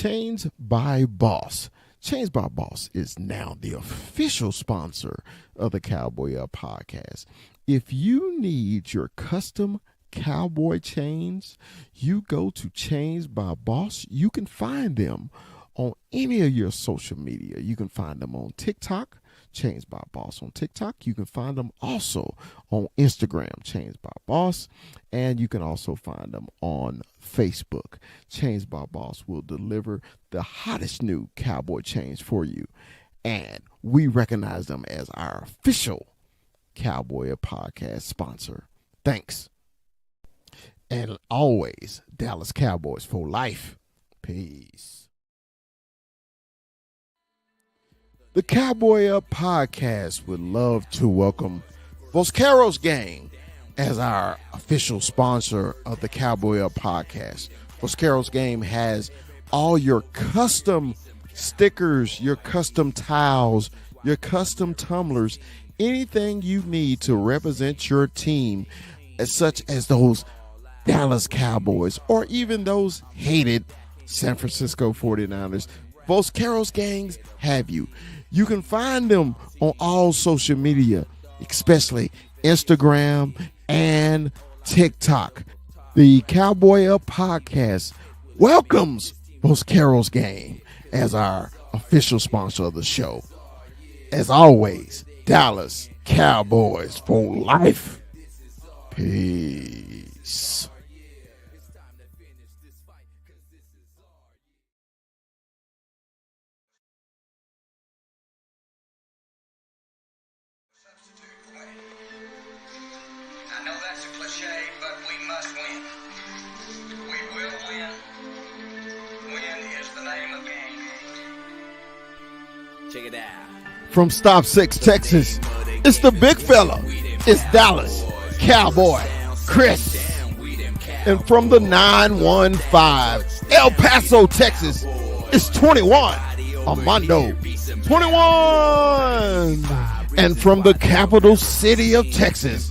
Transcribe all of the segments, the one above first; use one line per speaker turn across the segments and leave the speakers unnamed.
Chains by Boss. Chains by Boss is now the official sponsor of the Cowboy Up podcast. If you need your custom cowboy chains, you go to Chains by Boss. You can find them on any of your social media. You can find them on TikTok, Chains by Boss on TikTok. You can find them also on Instagram, Chains by Boss, and you can also find them on Facebook. Chains by Boss will deliver the hottest new cowboy chains for you, and we recognize them as our official Cowboy Podcast sponsor. Thanks. And always, Dallas Cowboys for life. Peace. The Cowboy Up podcast would love to welcome Vosqueros Gang as our official sponsor of the Cowboy Up podcast. Vosqueros Game has all your custom stickers, your custom towels, your custom tumblers, anything you need to represent your team, such as those Dallas Cowboys or even those hated San Francisco 49ers. Vosqueros Gangs have you. You can find them on all social media, especially Instagram and TikTok. The Cowboy Up podcast welcomes Vosqueros Gang as our official sponsor of the show. As always, Dallas Cowboys for life. Peace.
I know that's a cliche, but we must win. We will win. Win is the name of the game.
Check it out.
From Stop 6, Texas, it's the big fella. It's Dallas Cowboy Chris. And from the 915, El Paso, Texas, it's 21, Armando 21. And from the capital city of Texas,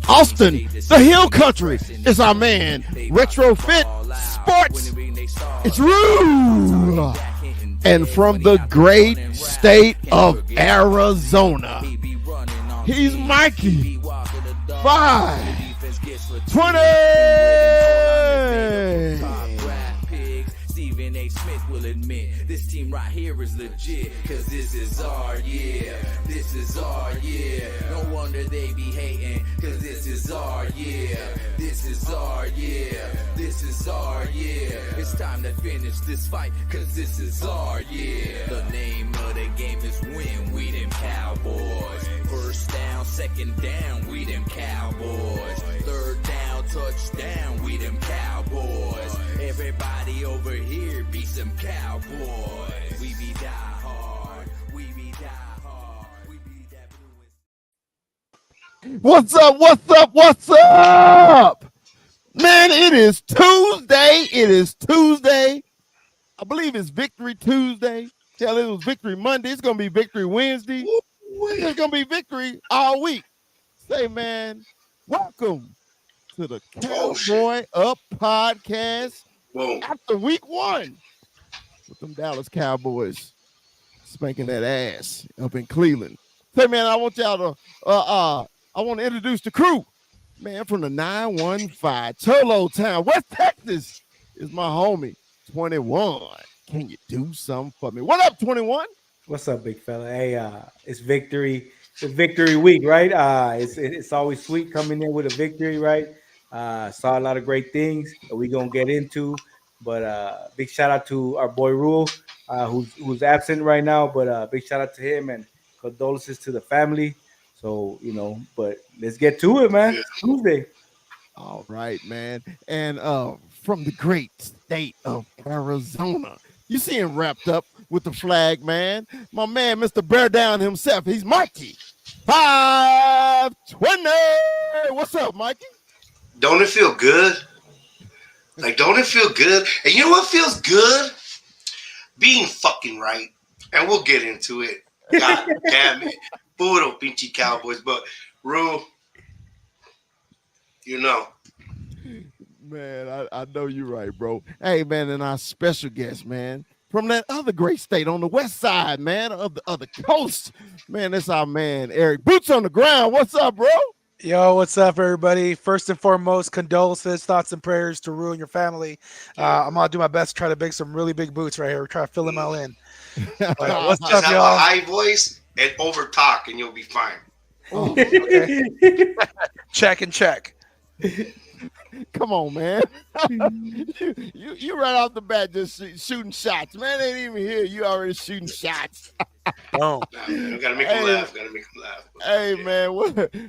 Austin, the Hill Country, is our man, Retrofit Sports. It's Rue. And from the great state of Arizona, he's Mikey 520.
Stephen A. Smith will admit this team right here is legit, cause this is our year. This is our year. No wonder they be hating, cause this is our year. This is our year. This is our year. It's time to finish this fight, cause this is our year. The name of the game is win, we them Cowboys. First down, second down, we them Cowboys. Third down, touchdown, we them Cowboys. Everybody over here be some Cowboys. We be die hard, we be die hard, we be that blue.
What's up? What's up? What's up? Man, it is Tuesday. It is Tuesday. I believe it's Victory Tuesday. Hell, it was Victory Monday. It's going to be Victory Wednesday. It's going to be Victory all week. Say, man, welcome to the Cowboy Up podcast.
Whoa.
After week one with them Dallas Cowboys spanking that ass up in Cleveland. Say, man, I want y'all to I want to introduce the crew. Man, from the 915 Turlo Town, West Texas, is my homie 21. Can you do something for me? What up, 21?
What's up, big fella? Hey, it's victory. It's victory week, right? It's always sweet coming in with a victory, right? Saw a lot of great things that we're gonna get into, but big shout out to our boy Rule, who's absent right now. But big shout out to him and condolences to the family. So but let's get to it, man. It's Tuesday.
All right, man. And from the great state of Arizona, you see him wrapped up with the flag, man. My man, Mr. Bear Down himself. He's Mikey 520. What's up, Mikey?
Don't it feel good? Like, don't it feel good? And you know what feels good? Being fucking right. And we'll get into it. God damn it. Puro pinche Cowboys. But, Rue,
Man, I know you're right, bro. Hey, man, and our special guest, man, from that other great state on the west side, man, of the coast. Man, that's our man, Eric. Boots on the ground. What's up, bro?
Yo, what's up, everybody? First and foremost, condolences, thoughts, and prayers to Rue and your family. I'm gonna do my best to try to bake some really big boots right here. Try to fill them all in. But, what's
Just
up,
have a
y'all?
high voice and over talk, and you'll be fine.
Oh,
Okay. Check and check.
come on, man. you right off the bat just shooting shots. Man, they ain't even here. You already shooting shots.
Boom.
Nah, man, we gotta make him laugh. Gotta make him laugh.
Hey, man,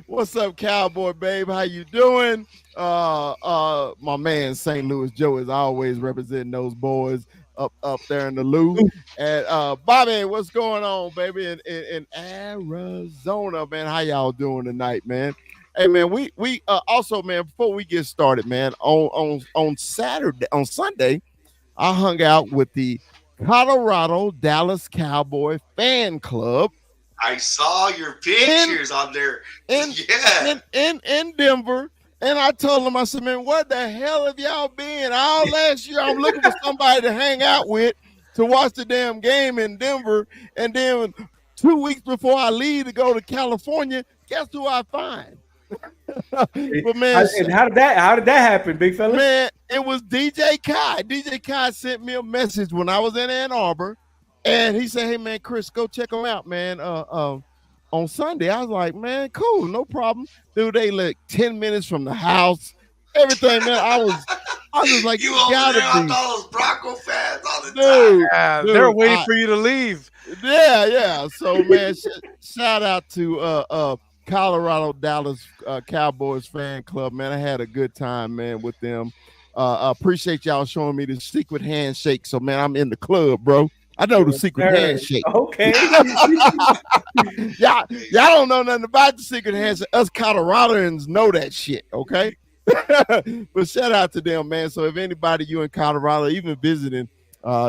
what's up, Cowboy babe? How you doing? My man St. Louis Joe is always representing those boys up there in the Lou. And Bobby, what's going on, baby, in Arizona, man? How y'all doing tonight, man? Hey, man, we also, man, before we get started, man, on Sunday, I hung out with the Colorado Dallas Cowboy fan club
I saw your pictures on there.
in Denver. And I told them, I said, man, what the hell have y'all been? All last year, I'm looking for somebody to hang out with to watch the damn game in Denver. And then 2 weeks before I leave to go to California, guess who I find? But man,
And how did that happen, big fella?
man, it was DJ Kai. DJ Kai sent me a message when I was in Ann Arbor, and he said, "Hey man, Chris, go check them out, man. On Sunday." I was like, "Man, cool, no problem." Dude, they like 10 minutes from the house, everything, man. I was just like,
You
you
over
gotta
there with
be,
all those Bronco fans all the time.
dude.
Yeah,
Dude,
they're waiting for you to leave.
Yeah. So man, shout out to Colorado Dallas Cowboys fan club, man. I had a good time, man, with them. Appreciate y'all showing me the secret handshake. So man, I'm in the club, bro. I know the secret handshake.
Okay.
y'all don't know nothing about the secret handshake. Us Coloradans know that shit, okay? But shout out to them, man. So if anybody you in Colorado, even visiting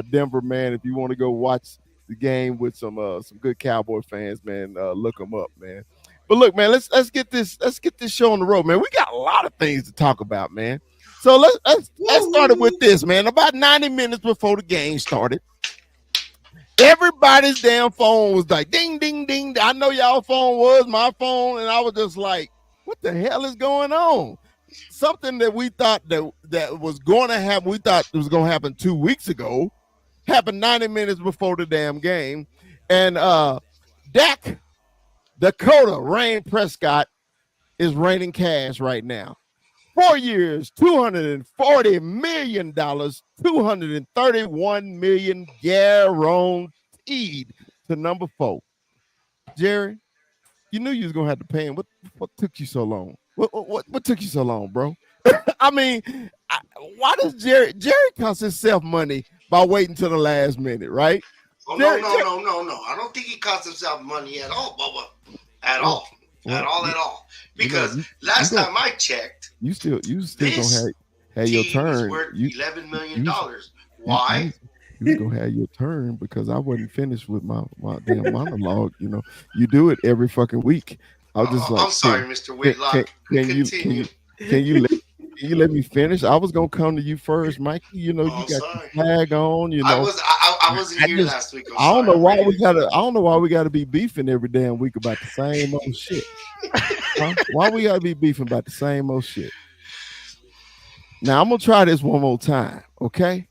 Denver, man, if you want to go watch the game with some good Cowboy fans, man, look them up, man. But look, man, let's get this show on the road, man. We got a lot of things to talk about, man. So let's start it with this, man. About 90 minutes before the game started, everybody's damn phone was like ding, ding, ding. I know y'all phone was my phone, and I was just like, what the hell is going on? Something that we thought that was going to happen, we thought it was going to happen 2 weeks ago, happened 90 minutes before the damn game. And Dak Dakota Rain Prescott is raining cash right now. 4 years, $240 million, $231 million guaranteed to number 4. Jerry, you knew you was gonna have to pay him. What took you so long? What took you so long, bro? I mean, why does Jerry cost himself money by waiting till the last minute, right?
Oh, no. I don't think he cost himself money at all, Bubba. At all. Because last time I checked,
you still
this
gonna have your
team
turn.
is worth $11 million. Why?
You was gonna have your turn because I wasn't finished with my damn monologue. You know, you do it every fucking week. I was just like,
I'm sorry, Mr. Whitlock.
Can you let me finish? I was gonna come to you first, Mikey. You know, you got your flag on. You know,
I wasn't here last week.
I don't know why we gotta be beefing every damn week about the same old shit. Huh? Why we gotta be beefing about the same old shit? Now I'm gonna try this one more time, okay?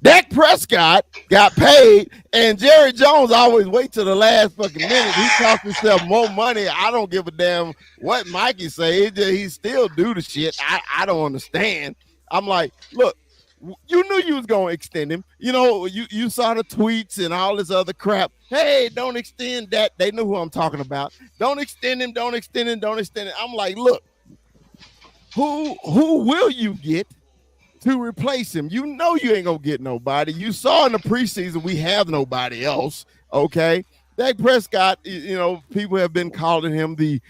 Dak Prescott got paid, and Jerry Jones always wait till the last fucking minute. He cost himself more money. I don't give a damn what Mikey say. He still do the shit. I don't understand. I'm like, look, you knew you was gonna extend him. You know, you saw the tweets and all this other crap. Hey, don't extend that. They knew who I'm talking about. Don't extend him. Don't extend him. Don't extend it. I'm like, look, who will you get to replace him? You know you ain't gonna get nobody. You saw in the preseason we have nobody else. Okay, Dak Prescott. You know, people have been calling him the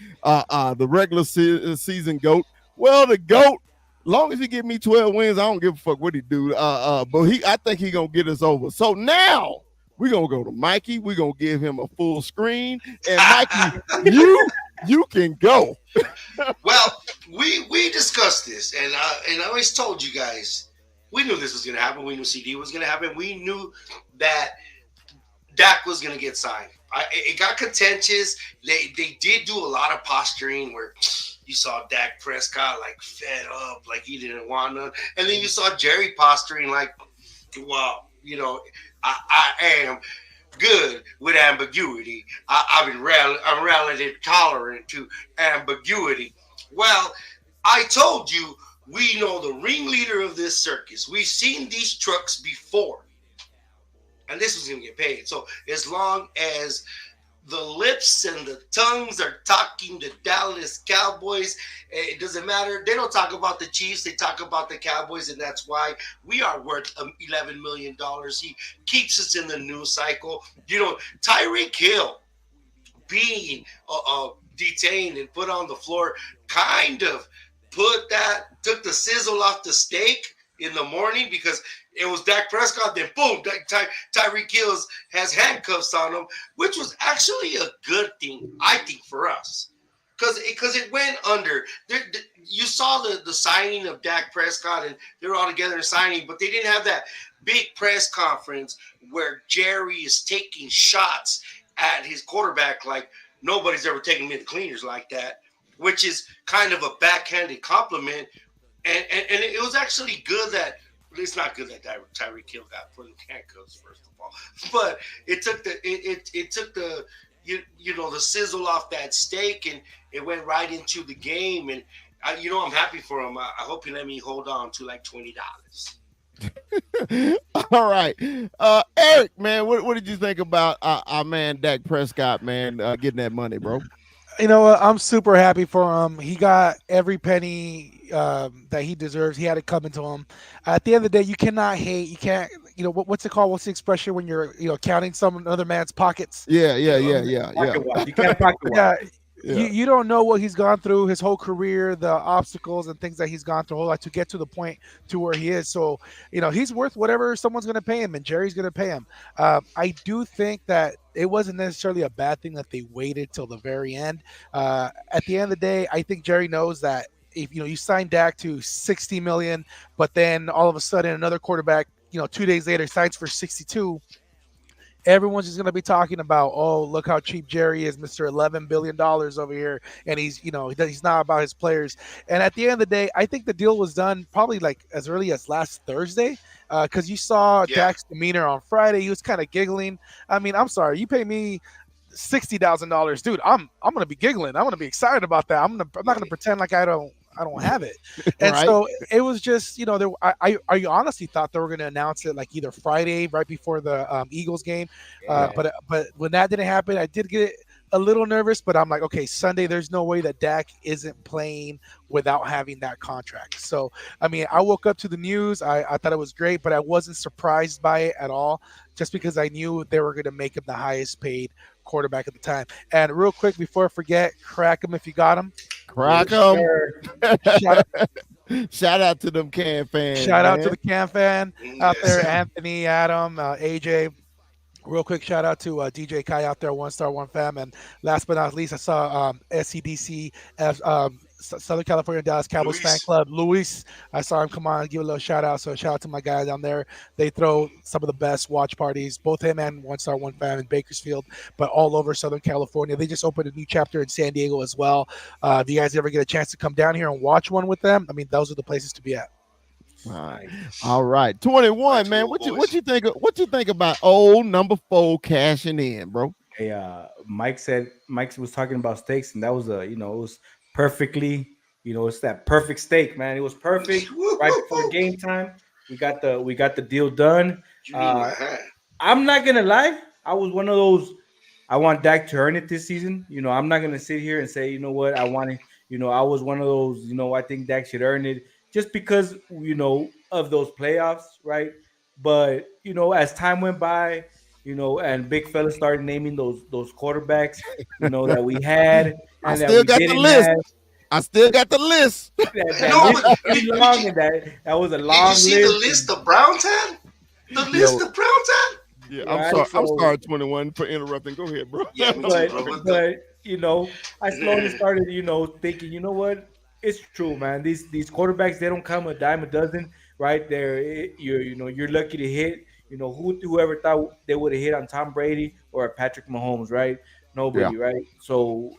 regular season GOAT. Well, the GOAT. Long as he give me 12 wins, I don't give a fuck what he do. But I think he gonna get us over. So now we're gonna go to Mikey. We're gonna give him a full screen, and Mikey, you can go.
Well, we discussed this, and I always told you guys we knew this was gonna happen. We knew CD was gonna happen. We knew that Dak was going to get signed. It got contentious. They did do a lot of posturing where you saw Dak Prescott like fed up, like he didn't want none. And then you saw Jerry posturing like, well, I am good with ambiguity. I'm relatively tolerant to ambiguity. Well, I told you, we know the ringleader of this circus. We've seen these trucks before. And this was going to get paid. So as long as the lips and the tongues are talking to Dallas Cowboys, it doesn't matter. They don't talk about the Chiefs. They talk about the Cowboys, and that's why we are worth $11 million. He keeps us in the news cycle. Tyreek Hill being detained and put on the floor kind of took the sizzle off the steak in the morning, because it was Dak Prescott, then boom, Tyreek Hill has handcuffs on him, which was actually a good thing, I think, for us. Because it went under. You saw the signing of Dak Prescott, and they were all together in signing, but they didn't have that big press conference where Jerry is taking shots at his quarterback like nobody's ever taken me to cleaners like that, which is kind of a backhanded compliment. And it was actually good that it's not good that Tyreek Hill got put in handcuffs, first of all, but it took the the sizzle off that steak, and it went right into the game. And I'm happy for him. I hope he let me hold on to like $20.
All right, Eric, man, what did you think about our man Dak Prescott, man, getting that money, bro?
You know what? I'm super happy for him. He got every penny that he deserves. He had it coming to him. At the end of the day, you cannot hate. You can't. What's it called? What's the expression when you're counting another man's pockets?
Yeah.
You can't pocket watch.
Yeah. You don't know what he's gone through his whole career, the obstacles and things that he's gone through to get to the point to where he is. So, he's worth whatever someone's going to pay him, and Jerry's going to pay him. I do think that it wasn't necessarily a bad thing that they waited till the very end. At the end of the day, I think Jerry knows that if you sign Dak to $60 million, but then all of a sudden another quarterback, 2 days later signs for 62. Everyone's just going to be talking about, oh, look how cheap Jerry is, Mr. $11 billion over here. And he's not about his players. And at the end of the day, I think the deal was done probably like as early as last Thursday, because you saw Dak's demeanor on Friday. He was kind of giggling. I mean, I'm sorry, you pay me $60,000, dude. I'm going to be giggling. I'm going to be excited about that. I'm not going to pretend like I don't have it. And
Right.
So it was just, I honestly thought they were going to announce it like either Friday, right before the Eagles game. But when that didn't happen, I did get a little nervous, but I'm like, okay, Sunday, there's no way that Dak isn't playing without having that contract. So, I mean, I woke up to the news. I thought it was great, but I wasn't surprised by it at all, just because I knew they were going to make him the highest paid quarterback at the time. And real quick, before I forget, crack him if you got him.
Crack them.
Shout,
Shout out to them Can fans.
shout out
man.
to the Cam fan out there,
Yes.
Anthony, Adam, AJ. Real quick shout out to DJ Kai out there, One Star One Fam. And last but not least, I saw SCDC, Southern California Dallas Cowboys
Luis.
fan club, Luis. I saw him come on and give a little shout out. So shout out to my guy down there. They throw some of the best watch parties, both him and One Star One Fam in Bakersfield, but all over Southern California. They just opened a new chapter in San Diego as well. If you guys ever get a chance to come down here and watch one with them, I mean, those are the places to be at.
All right, 21, man. What you think? What you think about old number 4 cashing in, bro?
Hey, Mike was talking about steaks, and that was it was perfectly, it's that perfect steak, man. It was perfect right before game time. We got the deal done.
You need my hand.
I'm not gonna lie, I was one of those. I want Dak to earn it this season. I'm not gonna sit here and say, what I wanted. I was one of those. I think Dak should earn it just because of those playoffs, right? But as time went by, and big fella started naming those quarterbacks, that we had.
I
And that
still
we
got the
didn't
list.
have.
I still got the list.
That
No,
list
but-
was too long, and that was a
Did
long
you see
list.
the list of Browns had? The list of Browns had?
Yeah,
Right,
I'm
so-
sorry, 21 for interrupting. Go ahead, bro.
Yeah, me too,
but
bro.
I slowly started, thinking, what? It's true, man. These quarterbacks, they don't come a dime a dozen, right? You're lucky to hit, whoever thought they would have hit on Tom Brady or Patrick Mahomes, right? Nobody, right? So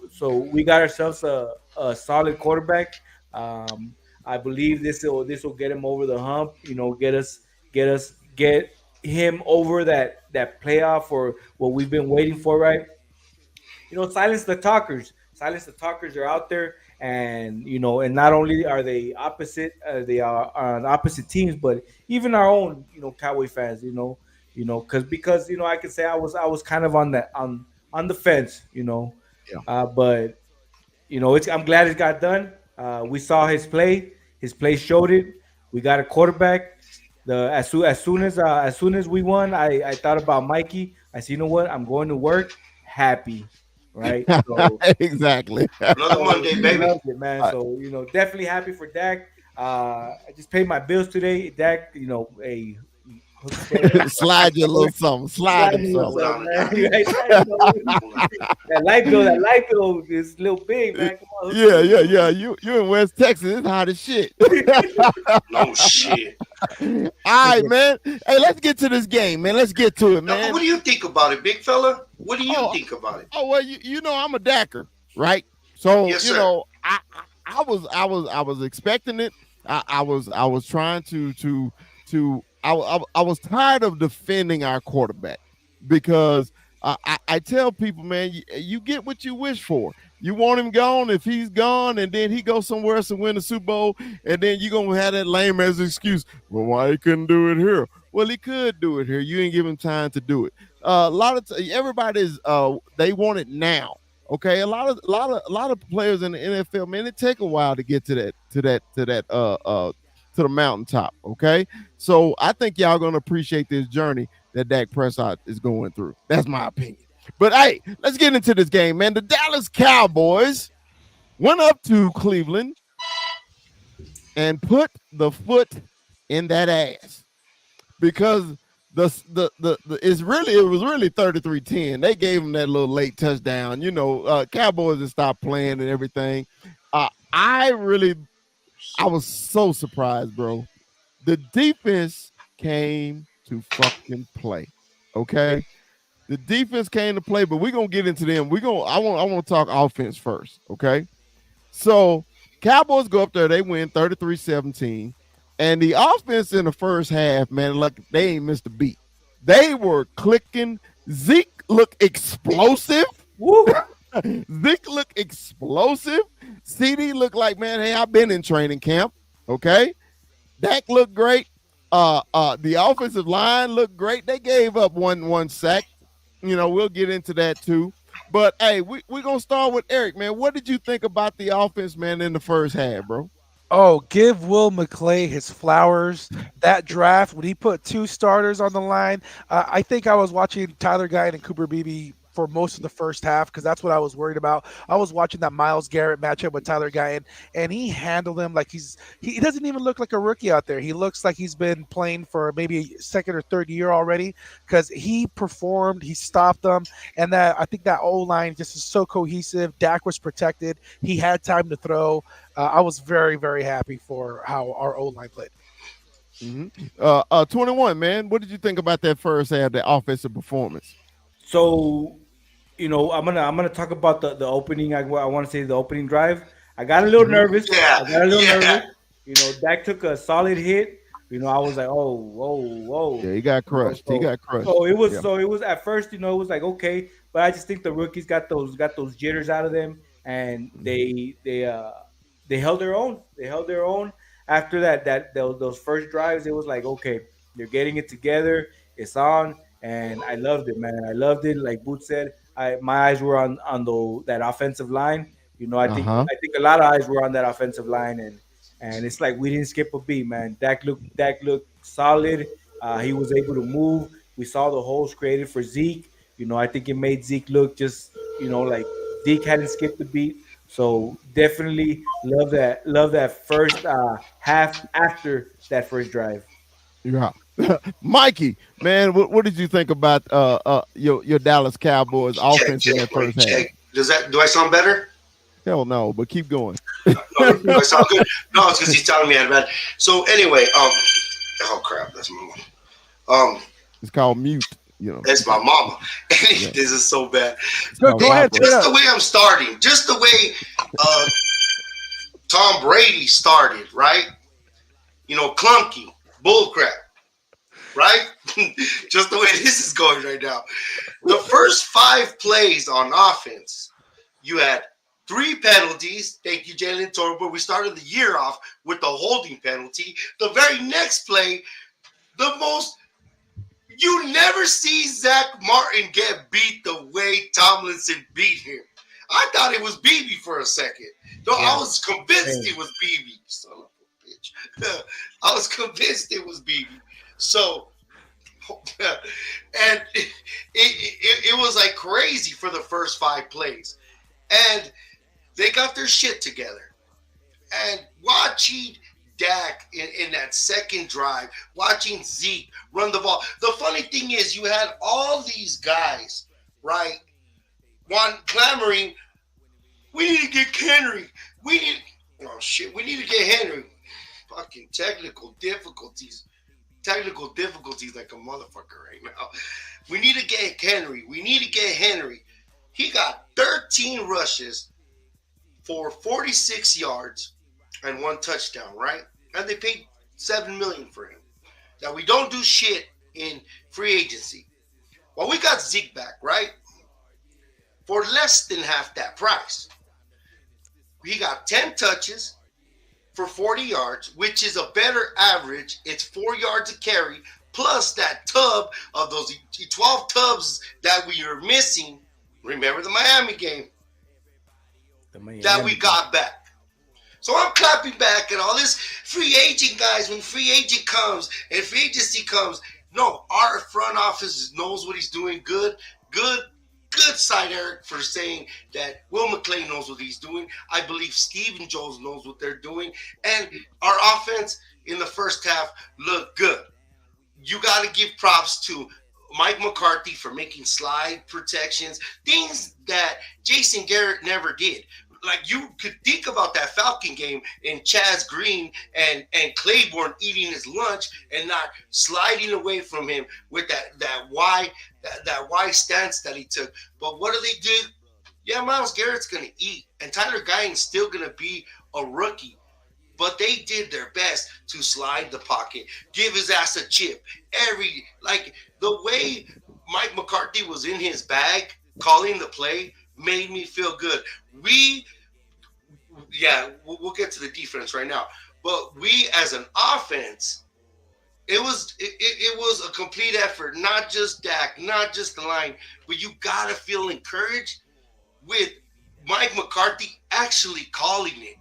we got ourselves a solid quarterback. Um, I believe this will get him over the hump. Get him over that playoff or what we've been waiting for, right? Silence the talkers. Silence the talkers are out there, and and not only are they they are on opposite teams, but even our own, Cowboy fans, because I could say I was kind of on the fence,
Yeah.
but I'm glad it got done. We saw his play. His play showed it. We got a quarterback. As soon as we won, I thought about Mikey. I said, you know what? I'm going to work happy, right? So
Exactly.
Another Monday,
I
baby.
loved it, man. So definitely happy for Dak. I just paid my bills today. Dak, a
Slide you a little something. Slide him
Hold
something.
on, man. that light bill is a little big, man. Come on.
Yeah. You in West Texas. It's hot as shit.
No shit.
All right, man. Hey, let's get to this game, man. Let's get to it,
Now,
man.
what do you think about it, big fella? What do you
Oh,
think about it?
Oh well, I'm a Dacker, right? So
Yes, sir.
I was expecting it. I was trying to I was tired of defending our quarterback because I tell people, man, you get what you wish for. You want him gone. If he's gone and then he goes somewhere else and win the Super Bowl, and then you're gonna have that lame as an excuse. Well, why he couldn't do it here? Well, he could do it here. You ain't give him time to do it. A lot of everybody's they want it now. Okay, a lot of players in the NFL, man, it take a while to get to the mountaintop. Okay, so I think y'all gonna appreciate this journey that Dak Prescott is going through. That's my opinion. But hey, let's get into this game, man. The Dallas Cowboys went up to Cleveland and put the foot in that ass because it was really 33-10. They gave them that little late touchdown. Cowboys had stopped playing and everything. I was so surprised, bro. The defense came to fucking play. Okay. The defense came to play, but we're gonna get into them. I want to talk offense first. Okay. So Cowboys go up there, they win 33-17. And the offense in the first half, man, look, they ain't missed a beat. They were clicking. Zeke looked explosive.
Woo.
Zeke looked explosive. CD looked like, man, hey, I've been in training camp. Okay. Dak looked great. The offensive line looked great. They gave up one sack. We'll get into that too. But hey, we're gonna start with Eric, man. What did you think about the offense, man, in the first half, bro?
Oh, give Will McClay his flowers. That draft, when he put two starters on the line, I think I was watching Tyler Guyton and Cooper Beebe for most of the first half because that's what I was worried about. I was watching that Myles Garrett matchup with Tyler Guyton, and he handled him like he doesn't even look like a rookie out there. He looks like he's been playing for maybe a second or third year already because he performed, he stopped them, and I think that O-line just is so cohesive. Dak was protected. He had time to throw. I was very, very happy for how our O-line played.
21, man. What did you think about that first half, the offensive performance?
So, I'm gonna talk about the opening. I want to say the opening drive. I got a little nervous.
Yeah.
Dak took a solid hit. I was like, oh, whoa.
Yeah, he got crushed.
So it was at first, it was like okay, but I just think the rookies got those jitters out of them, and they held their own. They held their own after those first drives. It was like okay, they're getting it together. It's on. And I loved it, man. I loved it. Like Boots said, my eyes were on that offensive line. I think a lot of eyes were on that offensive line, and it's like we didn't skip a beat, man. Dak looked solid. He was able to move. We saw the holes created for Zeke. I think it made Zeke look just like Zeke hadn't skipped a beat. So definitely love that first half after that first drive.
Yeah. Mikey, man, what did you think about your Dallas Cowboys offense in that first half?
Do I sound better?
Hell no, but keep going.
Do I sound good? No, it's because he's telling me I had bad. So anyway, oh crap, that's my one.
It's called mute. You know,
That's my mama.
Yeah.
This is so bad.
Go ahead,
Just
Just the way I'm starting, just the way Tom Brady started, right? You know, clunky, bullcrap, right? Just the way this is going right now. The first 5 plays on offense, you had 3 penalties. Thank you, Jalen Torbo. We started the year off with the holding penalty. The very next play, you never see Zach Martin get beat the way Tomlinson beat him. I thought it was BB for a second. No, I was convinced it was BB. Son of a bitch. I was convinced it was BB. So, and it was like crazy for the first 5 plays. And they got their shit together. And watching Dak in that second drive, watching Zeke run the ball. The funny thing is, you had all these guys, right, clamoring, we need to get Henry. We need to get Henry. Fucking technical difficulties like a motherfucker right now. We need to get Henry. He got 13 rushes for 46 yards and 1 touchdown, right? And they paid $7 million for him. Now we don't do shit in free agency. Well, we got Zeke back, right? For less than half that price. He got 10 touches for 40 yards, which is a better average. It's 4 yards a carry, plus that tub of those 12 tubs that we are missing. Remember the Miami game that we got back. So I'm clapping back at all this free agent guys. When free agent comes and free agency comes, no, our front office knows what he's doing. Good side, Eric, for saying that Will McClay knows what he's doing. I believe Stephen Jones knows what they're doing. And our offense in the first half looked good. You got to give props to Mike McCarthy for making slide protections, things that Jason Garrett never did. Like, you could think about that Falcon game and Chaz Green and Claiborne eating his lunch and not sliding away from him with that Y stance that he took. But what do they do? Yeah, Myles Garrett's going to eat, and Tyler Guyton's still going to be a rookie. But they did their best to slide the pocket, give his ass a chip. The way Mike McCarthy was in his bag calling the play made me feel good. We'll get to the defense right now. But we, as an offense, it was a complete effort. Not just Dak, not just the line, but you gotta feel encouraged with Mike McCarthy actually calling it,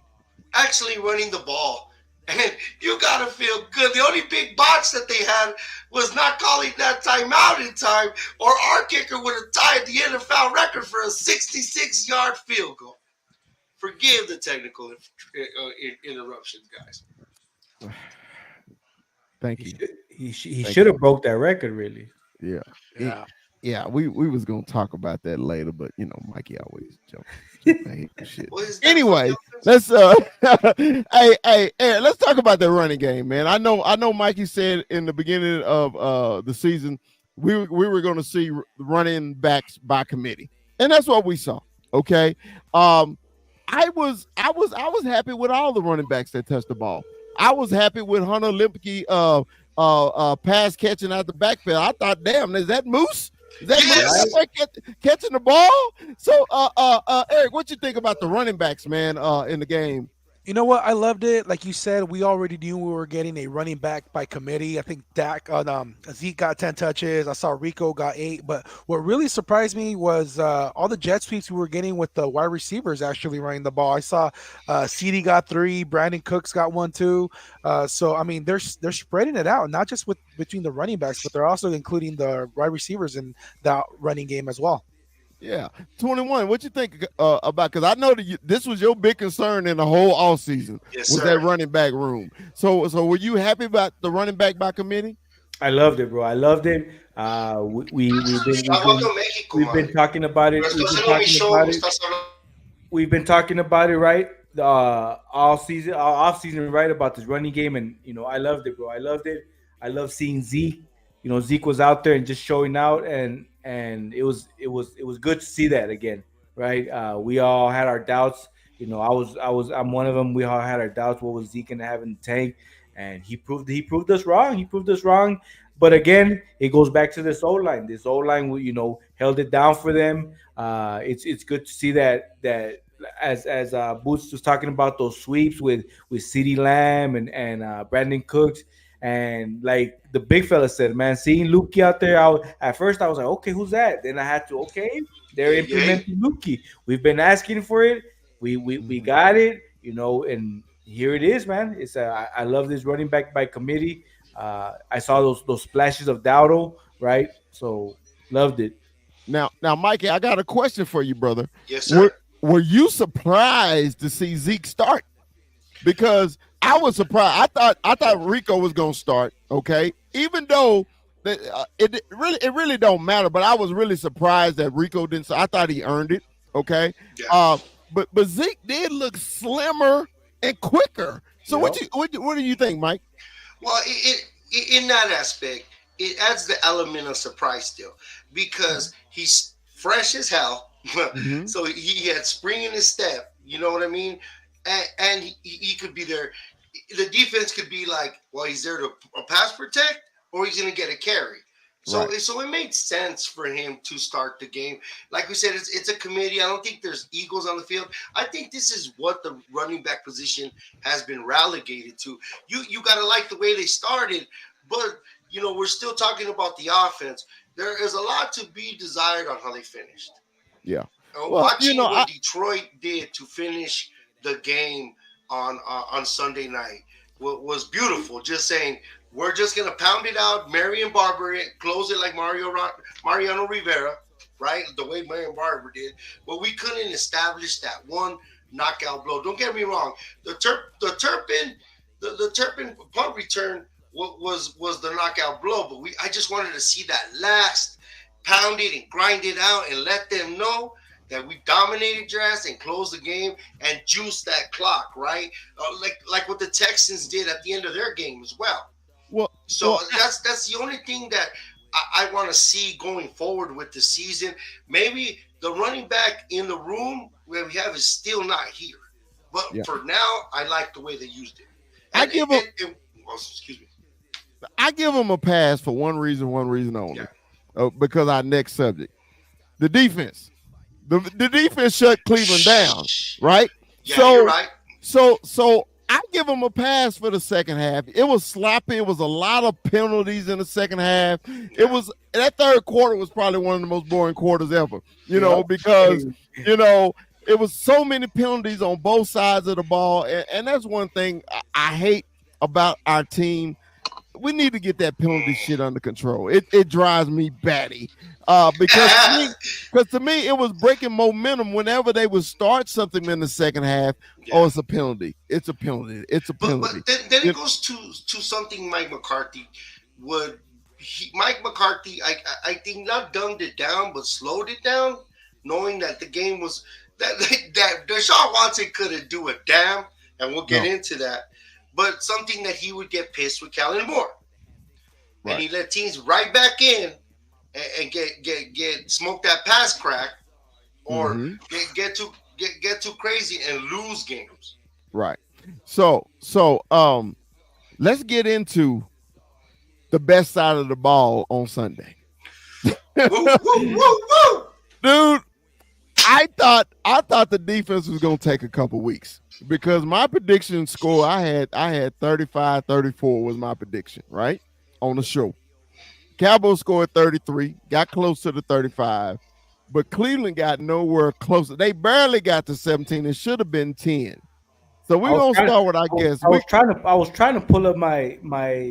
actually running the ball. And you gotta feel good. The only big botch that they had was not calling that timeout in time, or our kicker would have tied the NFL record for a 66-yard field goal. Forgive the technical interruptions, guys.
Thank you.
He should have broke that record, really.
Yeah. We was gonna talk about that later, but you know, Mikey always jumps. Shit. Anyway, let's hey, let's talk about the running game, man. I know Mikey said in the beginning of the season we were gonna see running backs by committee, and that's what we saw. Okay. I was happy with all the running backs that touched the ball. I was happy with Hunter Limpke pass catching out the backfield. I thought, damn, is that Moose? Is that Moose catching the ball? So, Eric, what you think about the running backs, man, in the game?
You know what? I loved it. Like you said, we already knew we were getting a running back by committee. I think Zeke got 10 touches. I saw Rico got 8. But what really surprised me was all the jet sweeps we were getting with the wide receivers actually running the ball. I saw CD got 3, Brandon Cooks got 1 too. So I mean, they're spreading it out, not just between the running backs, but they're also including the wide receivers in that running game as well.
Yeah, 21. What you think about? Because I know that this was your big concern in the whole offseason, was that running back room. So were you happy about the running back by committee?
I loved it, bro. I loved it. We've been talking about it. We've been talking about it, right? All season, off season, right? About this running game, and you know, I loved it, bro. I loved it. I love seeing Zeke Zeke was out there and just showing out, and it was good to see that again, right? We all had our doubts. I'm one of them. We all had our doubts. What was Zeke gonna have in the tank? And he proved us wrong. He proved us wrong. But again, it goes back to this O line. This O line, held it down for them. It's good to see that as Boots was talking about those sweeps with CeeDee Lamb and Brandon Cooks. And like the big fella said, man, seeing Lukey out there, at first I was like, okay, who's that? Then I had to, okay, they're implementing Lukey. We've been asking for it. We got it, and here it is, man. I love this running back by committee. I saw those splashes of Dowdle, right? So loved it.
Now, Mikey, I got a question for you, brother.
Yes, sir.
Were you surprised to see Zeke start? Because I was surprised. I thought Rico was gonna start. Okay, even though it really don't matter. But I was really surprised that Rico didn't. So I thought he earned it. Okay.
Yeah.
But Zeke did look slimmer and quicker. So what do you think, Mike?
Well, in that aspect, it adds the element of surprise still because he's fresh as hell. So he had spring in his step. You know what I mean? And he could be there. The defense could be like, well, he's there to pass protect or he's going to get a carry. So, so it made sense for him to start the game. Like we said, it's a committee. I don't think there's egos on the field. I think this is what the running back position has been relegated to. You got to like the way they started, but, we're still talking about the offense. There is a lot to be desired on how they finished.
Yeah.
Watching what Detroit did to finish the game on Sunday night was beautiful. Just saying, we're just going to pound it out, Marion Barber it, close it like Mariano Rivera, right? The way Marion Barber did. But we couldn't establish that one knockout blow. Don't get me wrong. The Turpin punt return was the knockout blow. But I just wanted to see that last, pound it and grind it out and let them know that we dominated your ass and closed the game and juiced that clock, right? Like what the Texans did at the end of their game as well. That's the only thing that I want to see going forward with the season. Maybe the running back in the room where we have is still not here. But for now, I like the way they used it. I give
them a pass for one reason only. Because our next subject, the defense. The defense shut Cleveland down, right?
Yeah, you're right.
So I give them a pass for the second half. It was sloppy. It was a lot of penalties in the second half. It was that third quarter was probably one of the most boring quarters ever. Because it was so many penalties on both sides of the ball, and that's one thing I hate about our team. We need to get that penalty shit under control. It drives me batty. Because to me, it was breaking momentum whenever they would start something in the second half. Yeah. Oh, it's a penalty. It's a penalty. It's a penalty.
But then it goes to something Mike McCarthy I think not dumbed it down, but slowed it down, knowing that the game was that Deshaun Watson couldn't do a damn, and we'll get into that. But something that he would get pissed with Kellen Moore, and he let teams right back in. And get smoke that pass crack, or get too crazy and lose games.
Right. So let's get into the best side of the ball on Sunday.
Woo.
Dude, I thought the defense was gonna take a couple weeks because my prediction score I had 35-34 was my prediction, right? On the show. Cowboys scored 33, got close to the 35, but Cleveland got nowhere closer. They barely got to 17. It should have been 10. So we're gonna start with, I guess.
I was trying to pull up my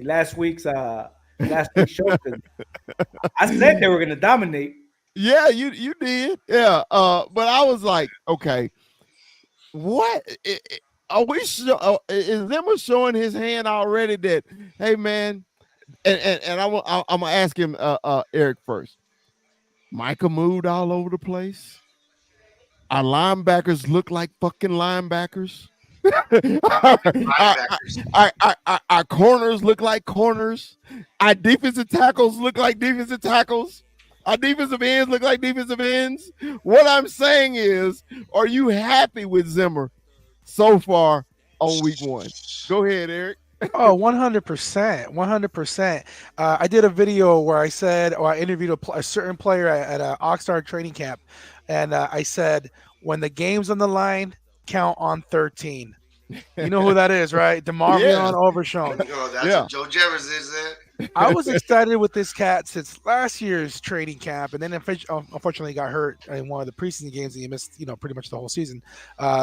last week's show. I said they were gonna dominate.
Yeah, you did. Yeah. But I was like, okay, what are we? Is Zimmer showing his hand already that, hey man? And I'm gonna ask him, Eric first. Micah moved all over the place. Our linebackers look like fucking linebackers.
Linebackers.
Our corners look like corners. Our defensive tackles look like defensive tackles. Our defensive ends look like defensive ends. What I'm saying is, are you happy with Zimmer so far on week 1? Go ahead, Eric.
Oh, 100%. 100%. I did a video where I said, or I interviewed a certain player at a Oxnard training camp. And I said, when the game's on the line, count on 13. You know who that is, right? DeMarvion
Yes.
Overshown.
No, that's
Yeah.
what Joe Jeffers is.
I was excited with this cat since last year's training camp, and then unfortunately got hurt in one of the preseason games, and he missed, pretty much the whole season.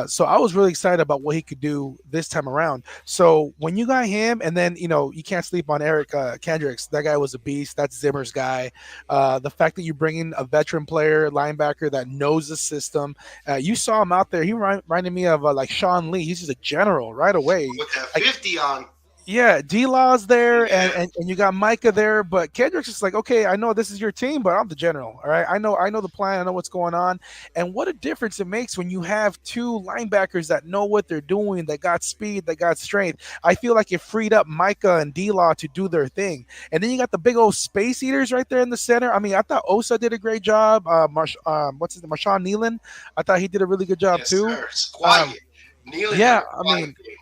So I was really excited about what he could do this time around. So when you got him, and then you can't sleep on Eric Kendricks. That guy was a beast. That's Zimmer's guy. The fact that you bring in a veteran player, linebacker that knows the system. You saw him out there. He reminded me of like Sean Lee. He's just a general right away.
With that 50 on.
Yeah, D-Law's there, and you got Micah there, but Kendrick's just like, okay, I know this is your team, but I'm the general, all right? I know the plan, I know what's going on, and what a difference it makes when you have two linebackers that know what they're doing, that got speed, that got strength. I feel like it freed up Micah and D-Law to do their thing, and then you got the big old space eaters right there in the center. I mean, I thought Osa did a great job. Marshawn Nealon, I thought he did a really good job
Yes,
too.
sir. It's quiet. Kneeling
yeah,
is a
I
quiet
mean,
game.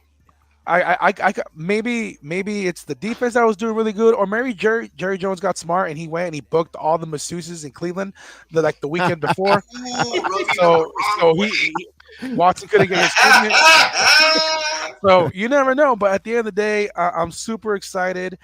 I maybe it's the defense that was doing really good, or maybe Jerry Jones got smart and he went and he booked all the masseuses in Cleveland the weekend before.
Ooh, rubbing
so
it the
so
wrong way.
Watson couldn't get his treatment. So you never know, but at the end of the day, I'm super excited.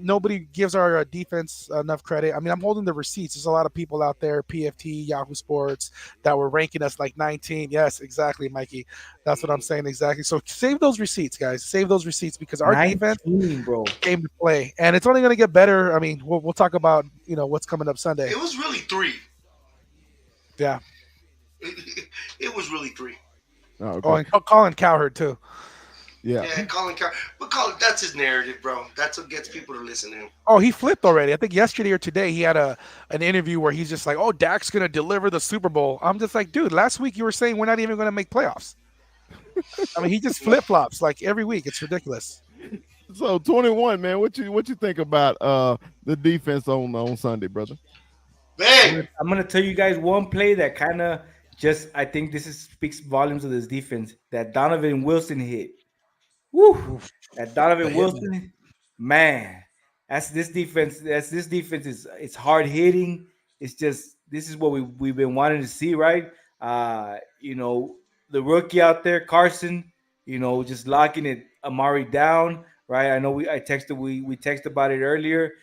Nobody gives our defense enough credit. I mean, I'm holding the receipts. There's a lot of people out there, PFT, Yahoo Sports, that were ranking us like 19. Yes, exactly, Mikey. That's what I'm saying exactly. So save those receipts, guys. Save those receipts because our
19,
defense
bro.
came to play, and it's only going to get better. I mean, we'll talk about what's coming up Sunday.
It was really 3.
Yeah.
It was really 3.
Oh, okay.
Oh, and Colin Cowherd too.
Yeah.
Yeah, Colin Cowherd. But Colin, that's his narrative, bro. That's what gets people to listen to him.
Oh, he flipped already. I think yesterday or today he had an interview where he's just like, "Oh, Dak's gonna deliver the Super Bowl." I'm just like, dude, last week you were saying we're not even gonna make playoffs. I mean, he just flip flops like every week. It's ridiculous.
So 21, man, what you think about the defense on Sunday, brother?
Bang!
I'm gonna tell you guys one play that kind of I think speaks volumes of this defense. That Donovan Wilson hit. Woo! That Donovan Wilson, man. That's this defense. It's hard hitting. It's just this is what we've been wanting to see, right? The rookie out there, Carson, just locking it Amari down, right? I know we texted about it earlier.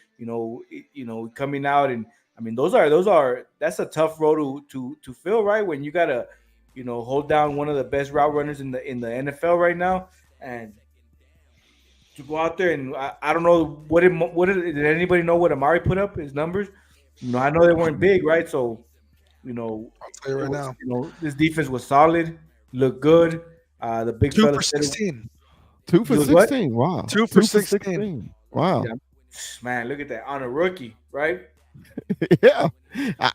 Coming out, and I mean that's a tough road to fill, right? When you gotta hold down one of the best route runners in the NFL right now, and to go out there and I don't know did anybody know what Amari put up his numbers? I know they weren't big, right? So
I'll tell you right now,
this defense was solid, looked good. The big
2
fella
for 16.
2 for
He was what?
16. Wow.
2 for 16.
Wow.
Yeah. Man, look at that on a rookie, right?
Yeah.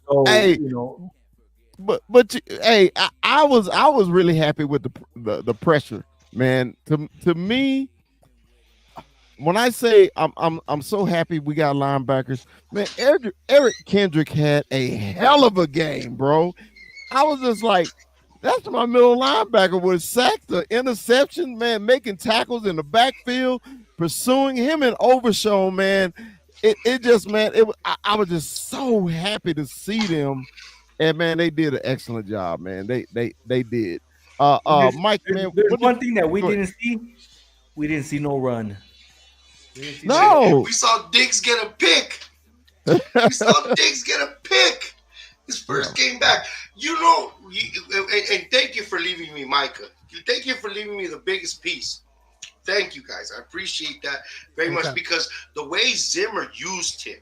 So,
Hey, but I was really happy with the pressure, man. To me, when I say I'm so happy we got linebackers, man. Eric Kendrick had a hell of a game, bro. I was just like, that's my middle linebacker with sacks, the interception, man, making tackles in the backfield, pursuing him and Overshown, man. It just, man, I was just so happy to see them, and man, they did an excellent job, man. They did. Mike, man,
there's one thing that we didn't see. We didn't see no run.
No,
We saw Diggs get a pick. His first game back. And thank you for leaving me, Micah. Thank you for leaving me the biggest piece. Thank you, guys. I appreciate that very much because the way Zimmer used him,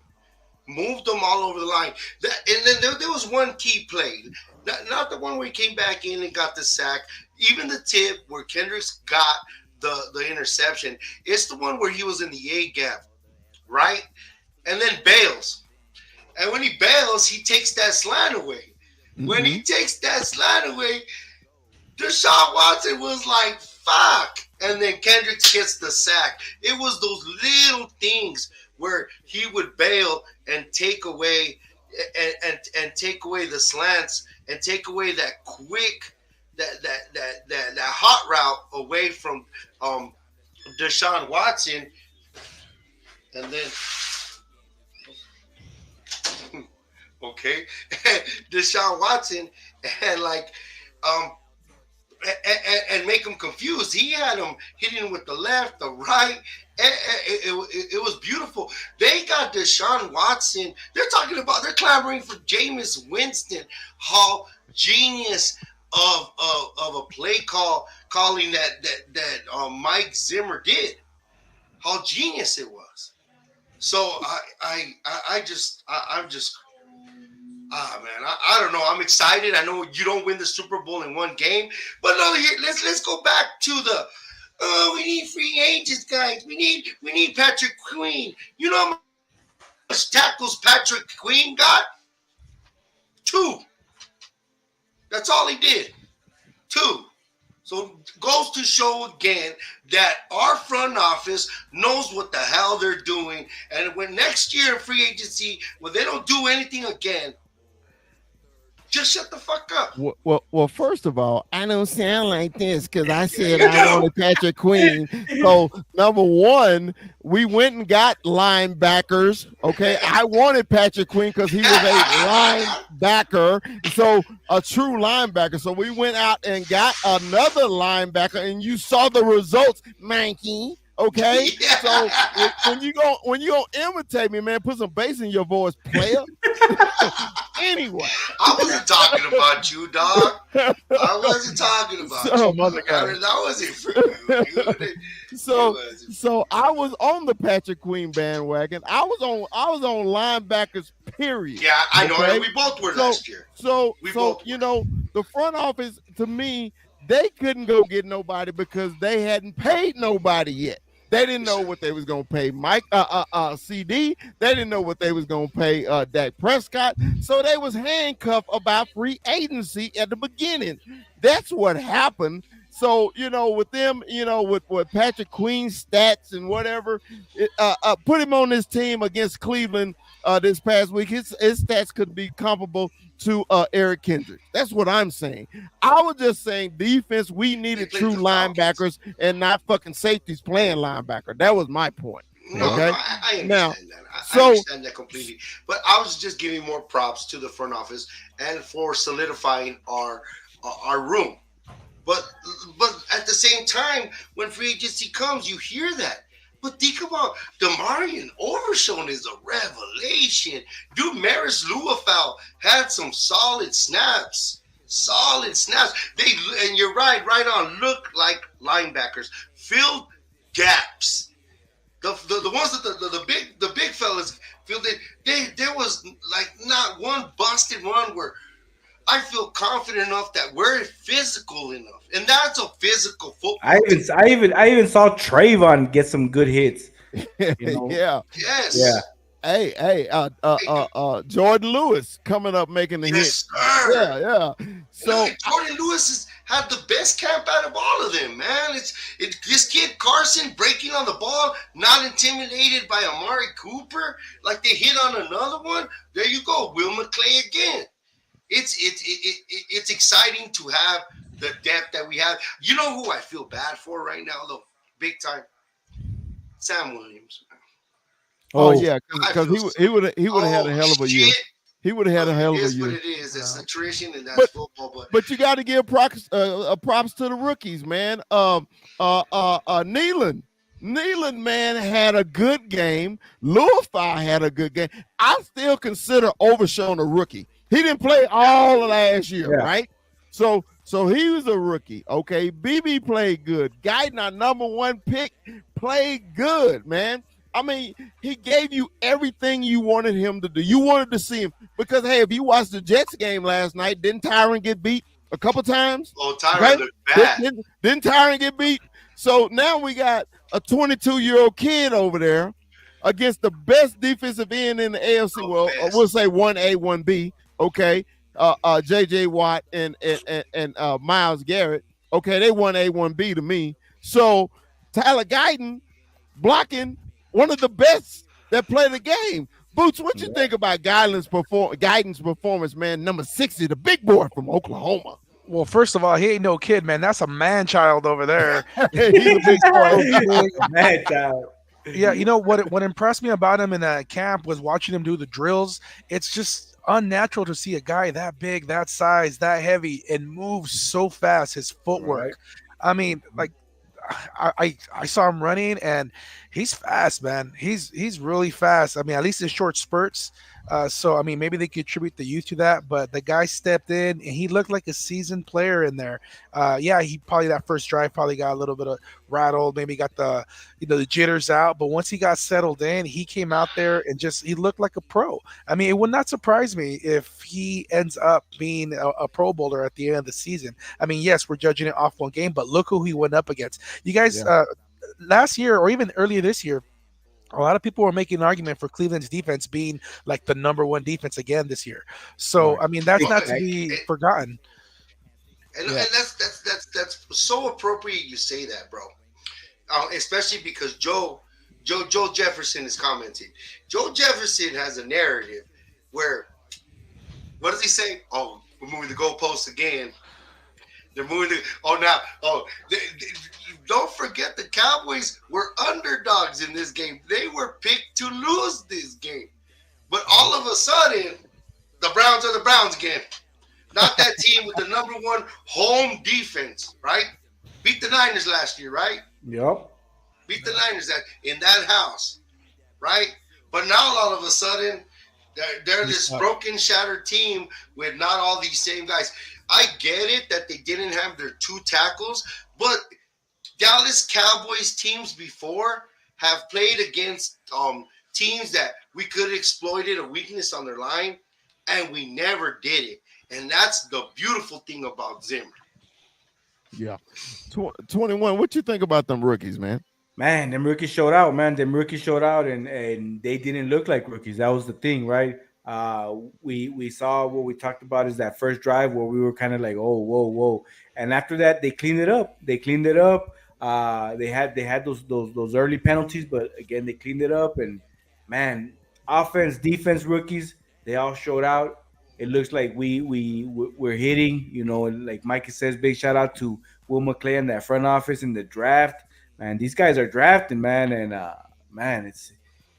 moved him all over the line. And then there was one key play, not the one where he came back in and got the sack, even the tip where Kendricks got the interception. It's the one where he was in the A gap, right? And then bails. And when he bails, he takes that slant away. Mm-hmm. When he takes that slant away, Deshaun Watson was like, fuck. And then Kendricks gets the sack. It was those little things where he would bail and take away and take away the slants and take away that quick that hot route away from Deshaun Watson. And then okay, Deshaun Watson and like and make him confused. He had him hitting with the left, the right. It was beautiful. They got Deshaun Watson. They're clamoring for Jameis Winston. How genius of a play calling that Mike Zimmer did. How genius it was. So I'm just man, I don't know. I'm excited. I know you don't win the Super Bowl in one game, but no, here let's go back to the we need free agents, guys. We need Patrick Queen. You know how much tackles Patrick Queen got? 2. That's all he did. 2. So goes to show again that our front office knows what the hell they're doing. And when next year in free agency, when they don't do anything again, just shut the fuck up.
Well, first of all, I don't sound like this because I said I wanted Patrick Queen. So, number one, we went and got linebackers. Okay, I wanted Patrick Queen because he was a linebacker, so a true linebacker. So we went out and got another linebacker, and you saw the results, Mankey. Okay, so when you go imitate me, man, put some bass in your voice, player. Anyway,
I wasn't talking about you, dog. I wasn't talking about you.
Mother guy.
That wasn't for you.
So I was on the Patrick Queen bandwagon. I was on linebackers. Period.
Yeah, I know.
Okay?
We both were last year.
So you know, the front office to me, they couldn't go get nobody because they hadn't paid nobody yet. They didn't know what they was gonna pay Mike CD. They didn't know what they was gonna pay Dak Prescott. So they was handcuffed about free agency at the beginning. That's what happened. So, you know, with them, you know, with Patrick Queen's stats and whatever, put him on this team against Cleveland this past week. His stats could be comparable to Eric Kendricks. That's what I'm saying. I was just saying defense, we needed true linebackers and not fucking safeties playing linebacker. That was my point.
No,
okay?
I understand
now,
that. I understand that completely. But I was just giving more props to the front office and for solidifying our room. But at the same time, when free agency comes, you hear that. But think about Demarion Overshown is a revelation. Dude, Maris Luafau had some solid snaps. And you're right on. Look like linebackers. Filled gaps. The ones that the big fellas filled it. There was like not one busted one where I feel confident enough that we're physical enough, and that's a physical football.
I even saw Trayvon get some good hits. You know?
Yeah.
Yes.
Yeah.
Hey, Jordan Lewis coming up making the hit.
Sir.
Yeah. So
Jordan Lewis has had the best camp out of all of them, man. It's this kid Carson breaking on the ball, not intimidated by Amari Cooper, like they hit on another one. There you go, Will McClay again. It's exciting to have the depth that we have. You know who I feel bad for right now, though, big time? Sam Williams.
Oh yeah, because he would have had a hell of a year. He would have had a hell of a year.
What it is, it's a tradition, and that's football.
But you got to give props to the rookies, man. Nealon, man, had a good game. Luafau had a good game. I still consider Overshown a rookie. He didn't play all of last year, right? So he was a rookie. Okay, BB played good. Guyton, our number one pick, played good, man. I mean, he gave you everything you wanted him to do. You wanted to see him because, hey, if you watched the Jets game last night, didn't Tyron get beat a couple times?
Oh, Tyron looked bad.
Didn't Tyron get beat? So now we got a 22-year-old kid over there against the best defensive end in the AFC. We'll say 1A, 1B. Okay, J.J. Watt and Miles Garrett. Okay, they 1A, 1B to me. So Tyler Guyton blocking one of the best that play the game. Boots, what you think about Guyton's performance, man? Number 60, the big boy from Oklahoma.
Well, first of all, he ain't no kid, man. That's a man child over there.
He's a big boy.
Man, child.
Yeah, you know what impressed me about him in camp was watching him do the drills. It's just unnatural to see a guy that big, that size, that heavy, and move so fast. His footwork.
Right.
I mean, like I saw him running, and he's fast, man. He's really fast. I mean, at least in short spurts. So I mean, maybe they could attribute the youth to that, but the guy stepped in and he looked like a seasoned player in there. Yeah, he probably that first drive probably got a little bit of rattled, maybe got the jitters out, but once he got settled in, he came out there and he looked like a pro. I mean, it would not surprise me if he ends up being a Pro Bowler at the end of the season. I mean, yes, we're judging it off one game, but look who he went up against. You guys, last year or even earlier this year, a lot of people were making an argument for Cleveland's defense being like the number one defense again this year. So I mean, that's not to be forgotten.
And that's so appropriate you say that, bro. Especially because Joe Jefferson is commenting. Joe Jefferson has a narrative where, what does he say? Oh, we're moving the goalposts again. They're moving don't forget the Cowboys were underdogs in this game. They were picked to lose this game. But all of a sudden, the Browns are the Browns again. Not that team with the number one home defense, right? Beat the Niners last year, right?
Yep.
Beat the Niners in that house, right? But now all of a sudden, they're this broken, shattered team with not all these same guys. I get it that they didn't have their two tackles, but Dallas Cowboys teams before have played against teams that we could have exploited a weakness on their line, and we never did it. And that's the beautiful thing about Zimmer.
Yeah. 21, what you think about them rookies, man?
Man, them rookies showed out, man. Them rookies showed out, and they didn't look like rookies. That was the thing, right? We saw what we talked about is that first drive where we were kind of like, oh, whoa. And after that, they cleaned it up. They had those early penalties, but again, they cleaned it up. And man, offense, defense, rookies, they all showed out. It looks like we're hitting, like Mikey says, big shout out to Will McClay and that front office in the draft. Man, these guys are drafting, man, and man,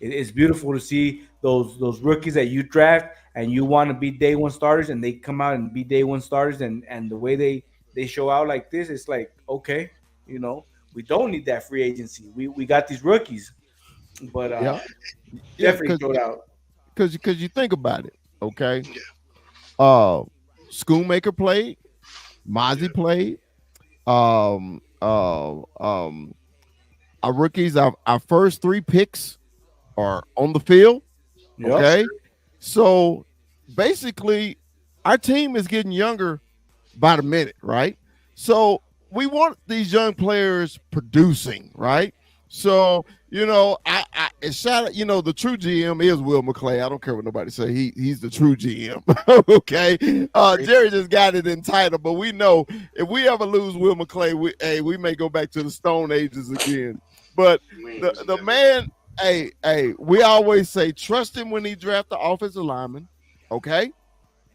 it's beautiful to see those rookies that you draft and you want to be day one starters, and they come out and be day one starters, and the way they show out like this, it's like, okay, we don't need that free agency. We got these rookies, but definitely showed out.
Because you think about it, okay? Schoonmaker played, Mozzie played, our rookies, our first three picks are on the field.
Yep.
Okay. So basically, our team is getting younger by the minute, right? So we want these young players producing, right? So, I shout out, the true GM is Will McClay. I don't care what nobody say. He's the true GM. Okay. Jerry just got it entitled, but we know if we ever lose Will McClay, we may go back to the Stone Ages again. But the man, we always say trust him when he draft the offensive lineman. Okay.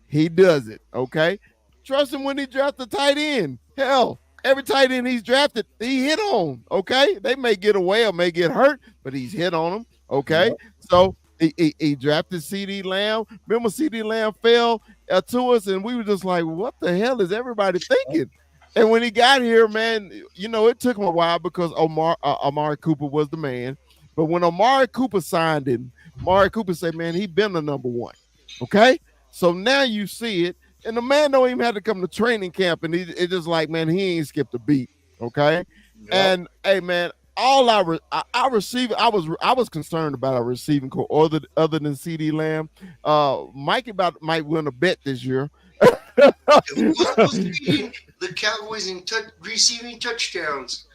He does it. Okay. Trust him when he draft the tight end. Hell, every tight end he's drafted, he hit on. Okay. They may get away or may get hurt, but he's hit on them. Okay. Yep. So he drafted CD Lamb. Remember, CD Lamb fell to us, and we were just like, what the hell is everybody thinking? And when he got here, man, it took him a while because Amari Cooper was the man. But when Amari Cooper signed him, Amari Cooper said, man, he been the number one. Okay? So now you see it. And the man don't even have to come to training camp. And it's just like, man, he ain't skipped a beat. Okay? Yep. And, hey, man, all our receiver, I was concerned about our receiving core other than CD Lamb. Mikey might win a bet this year.
Who's leading the Cowboys in receiving touchdowns?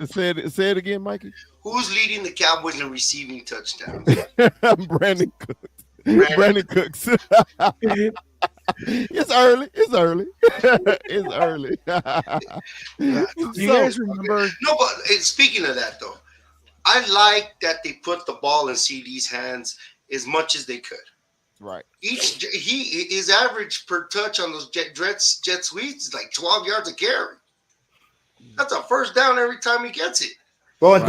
Say it again, Mikey.
Who's leading the Cowboys in receiving touchdowns?
Brandon Cooks. Brandon Cooks. It's early. It's early. It's early.
Do you guys remember?
No, but speaking of that though, I like that they put the ball in CD's hands as much as they could.
Right.
His average per touch on those jet sweeps is like 12 yards a carry. That's a first down every time he gets it.
Bro,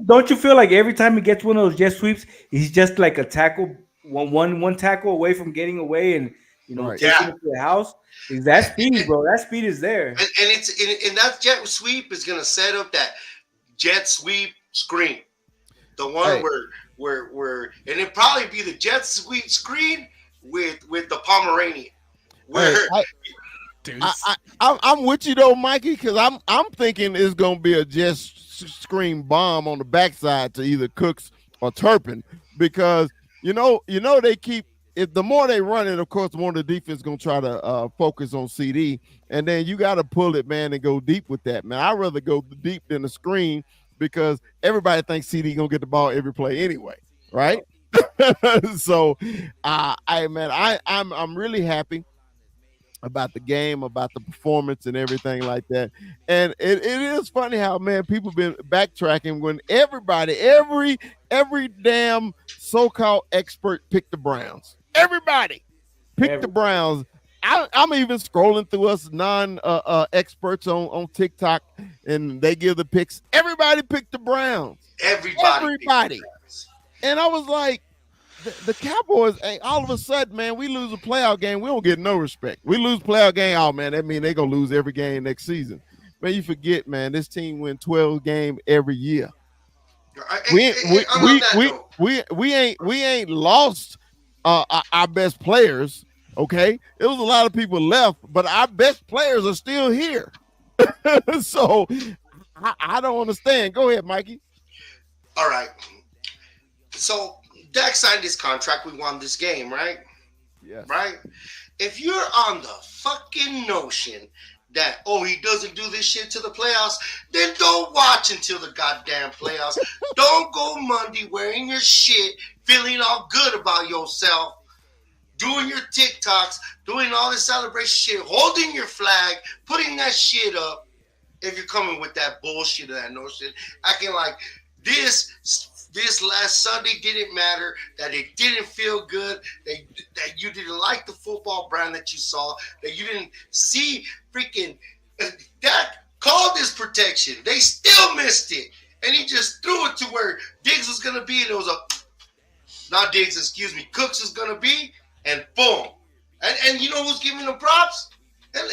don't you feel like every time he gets one of those jet sweeps, he's just like a tackle, one tackle away from getting away and taking it to the house? Is that speed, bro? That speed is there.
And that jet sweep is gonna set up that jet sweep screen. The one where and it'd probably be the jet sweep screen with the Pomeranian. Where
I'm with you though, Mikey, because I'm thinking it's gonna be a jet screen bomb on the backside to either Cooks or Turpin, because they keep it. The more they run it, of course, the more the defense gonna try to focus on CD, and then you got to pull it, man, and go deep with that, man. I'd rather go deep than the screen because everybody thinks CD gonna get the ball every play anyway, right? So, I'm really happy about the game, about the performance and everything like that. And it is funny how, man, people been backtracking when every damn so-called expert picked the Browns. Everybody picked the Browns. I'm even scrolling through us experts on TikTok, and they give the picks. Everybody picked the Browns. Everybody. And I was like, the Cowboys, all of a sudden, man, we lose a playoff game, we don't get no respect. We lose playoff game, oh, man, that means they're going to lose every game next season. Man, you forget, man, this team win 12 games every year. We ain't lost our best players, okay? There was a lot of people left, but our best players are still here. So, I don't understand. Go ahead, Mikey.
All right. So, Dak signed his contract. We won this game, right?
Yeah.
Right? If you're on the fucking notion that, he doesn't do this shit to the playoffs, then don't watch until the goddamn playoffs. Don't go Monday wearing your shit, feeling all good about yourself, doing your TikToks, doing all this celebration shit, holding your flag, putting that shit up. If you're coming with that bullshit or that notion, acting like this last Sunday didn't matter, that it didn't feel good, that you didn't like the football brand that you saw, that you didn't see freaking Dak called this protection. They still missed it. And he just threw it to where Diggs was going to be, and it was Cooks was going to be, and boom. And you know who's giving them props? And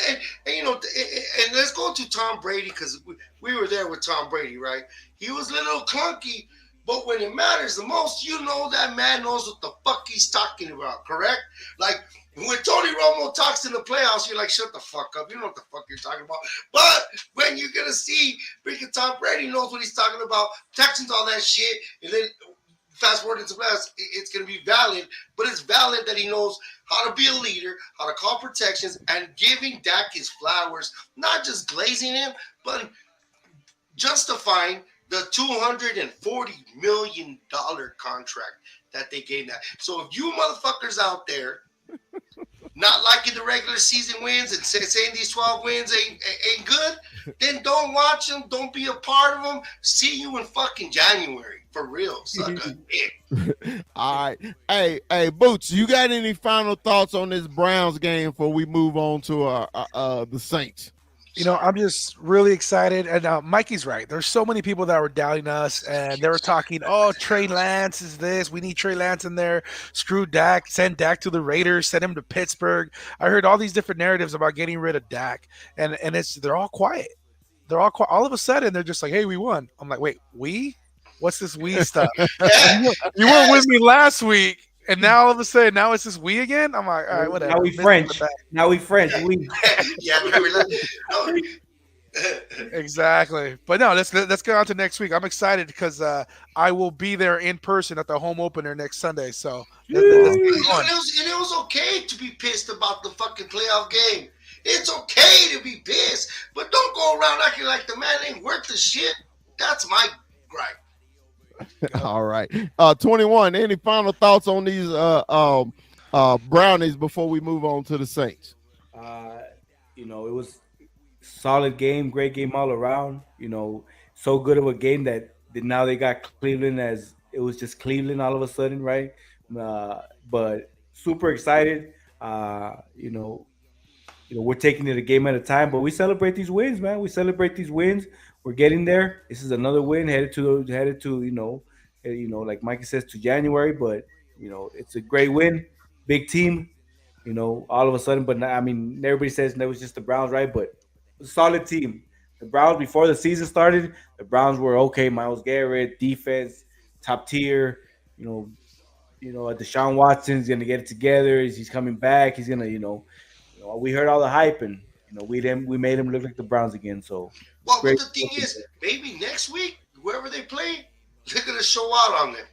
let's go to Tom Brady, because we were there with Tom Brady, right? He was a little clunky, but when it matters the most, that man knows what the fuck he's talking about, correct? Like, when Tony Romo talks in the playoffs, you're like, shut the fuck up. You know what the fuck you're talking about. But when you're going to see freaking Tom Brady knows what he's talking about, Texans, all that shit, and then fast forward into playoffs, it's going to be valid. But it's valid that he knows how to be a leader, how to call protections, and giving Dak his flowers, not just glazing him, but justifying the $240 million contract that they gave that. So if you motherfuckers out there not liking the regular season wins and saying these 12 wins ain't good, then don't watch them. Don't be a part of them. See you in fucking January. For real. Suck a dick.
All right. Hey, Boots, you got any final thoughts on this Browns game before we move on to the Saints?
I'm just really excited, and Mikey's right. There's so many people that were doubting us, and they were talking, Trey Lance is this. We need Trey Lance in there. Screw Dak. Send Dak to the Raiders. Send him to Pittsburgh. I heard all these different narratives about getting rid of Dak, and they're all quiet. They're all quiet. All of a sudden, they're just like, hey, we won. I'm like, wait, we? What's this we stuff? You weren't with me last week. And now all of a sudden, now it's just we again? I'm like, all right, whatever.
Now we French. We.
Exactly. But no, let's get on to next week. I'm excited because I will be there in person at the home opener next Sunday. So
it was okay to be pissed about the fucking playoff game. It's okay to be pissed, but don't go around acting like the man ain't worth the shit. That's my gripe.
All right. 21. Any final thoughts on these Brownies before we move on to the Saints?
You know, it was solid game, great game all around. You know, so good of a game that now they got Cleveland as it was just Cleveland all of a sudden, right? But super excited. We're taking it a game at a time, but we celebrate these wins, man. We celebrate these wins. We're getting there. This is another win headed to like Mikey says, to January. But it's a great win, big team. All of a sudden, but I mean, everybody says that was just the Browns, right? But a solid team. The Browns before the season started, the Browns were okay. Myles Garrett, defense, top tier. Deshaun Watson's gonna get it together. He's coming back. He's gonna, we heard all the hype, and we made him look like the Browns again. So,
well, but the thing is, maybe next week, whoever they play, they're gonna show out on them.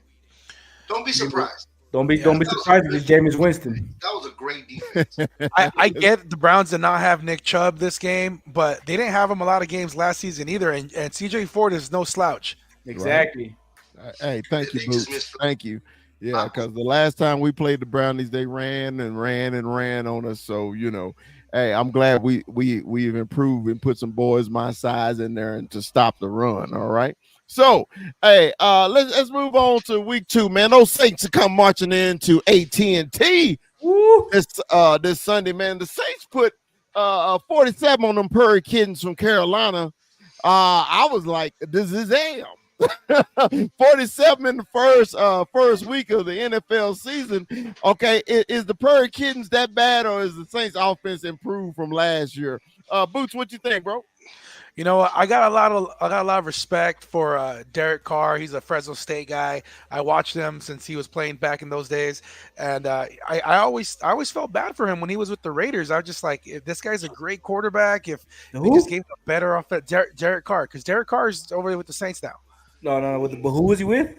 Don't be surprised.
Don't be surprised if it's Jameis Winston.
That was a great defense.
I get the Browns did not have Nick Chubb this game, but they didn't have him a lot of games last season either. And CJ Ford is no slouch.
Exactly.
Right. Hey, thank you, Boots. Thank you. Yeah, because the last time we played the Brownies, they ran on us. So hey, I'm glad we've improved and put some boys my size in there and to stop the run. All right. So, hey, let's move on to week 2, man. Those Saints are come marching into AT&T this Sunday, man. The Saints put 47 on them Prairie Kittens from Carolina. I was like, this is damn. 47 in the first week of the NFL season. Okay, is the Prairie Kittens that bad, or is the Saints offense improved from last year? Boots, what you think, bro?
I got a lot of respect for Derek Carr. He's a Fresno State guy. I watched him since he was playing back in those days, and I always felt bad for him when he was with the Raiders. I was just like, if this guy's a great quarterback. If they just gave him a better offense, Derek Carr, because Derek Carr is over there with the Saints now.
No. But who was he with?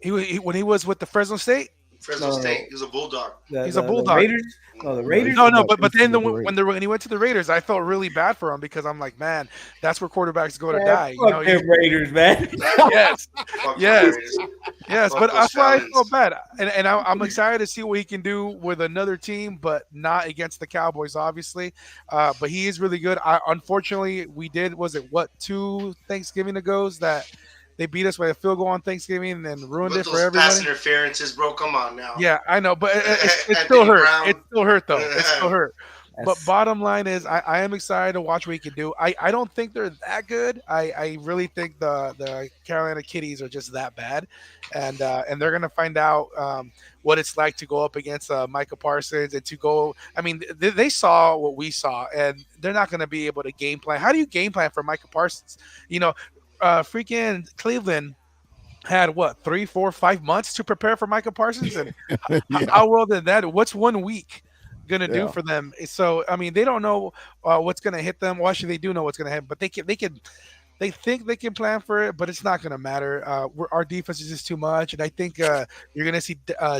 When he was with the Fresno State.
State. He was a Bulldog.
He's a Bulldog.
Raiders? No, the Raiders.
No. But then when he went to the Raiders, I felt really bad for him because I'm like, man, that's where quarterbacks go to die.
Fuck them Raiders, man.
Yes. But that's why I felt bad, and I'm excited to see what he can do with another team, but not against the Cowboys, obviously. But he is really good. Unfortunately, we did 2 Thanksgiving ago's that. They beat us by a field goal on Thanksgiving and then ruined it for everybody.
Pass interferences, bro. Come on now.
Yeah, I know, but it still hurt. It still hurt, though. It still hurt. But bottom line is, I am excited to watch what he can do. I don't think they're that good. I really think the Carolina Kitties are just that bad, and they're gonna find out what it's like to go up against Micah Parsons and to go. I mean, they saw what we saw, and they're not gonna be able to game plan. How do you game plan for Micah Parsons? Freaking Cleveland had 3, 4, 5 months to prepare for Micah Parsons, and how well did that? What's 1 week gonna do for them? So I mean, they don't know what's gonna hit them. Well, actually, they do know what's gonna hit, but they think they can plan for it, but it's not gonna matter. Our defense is just too much, and I think you're gonna see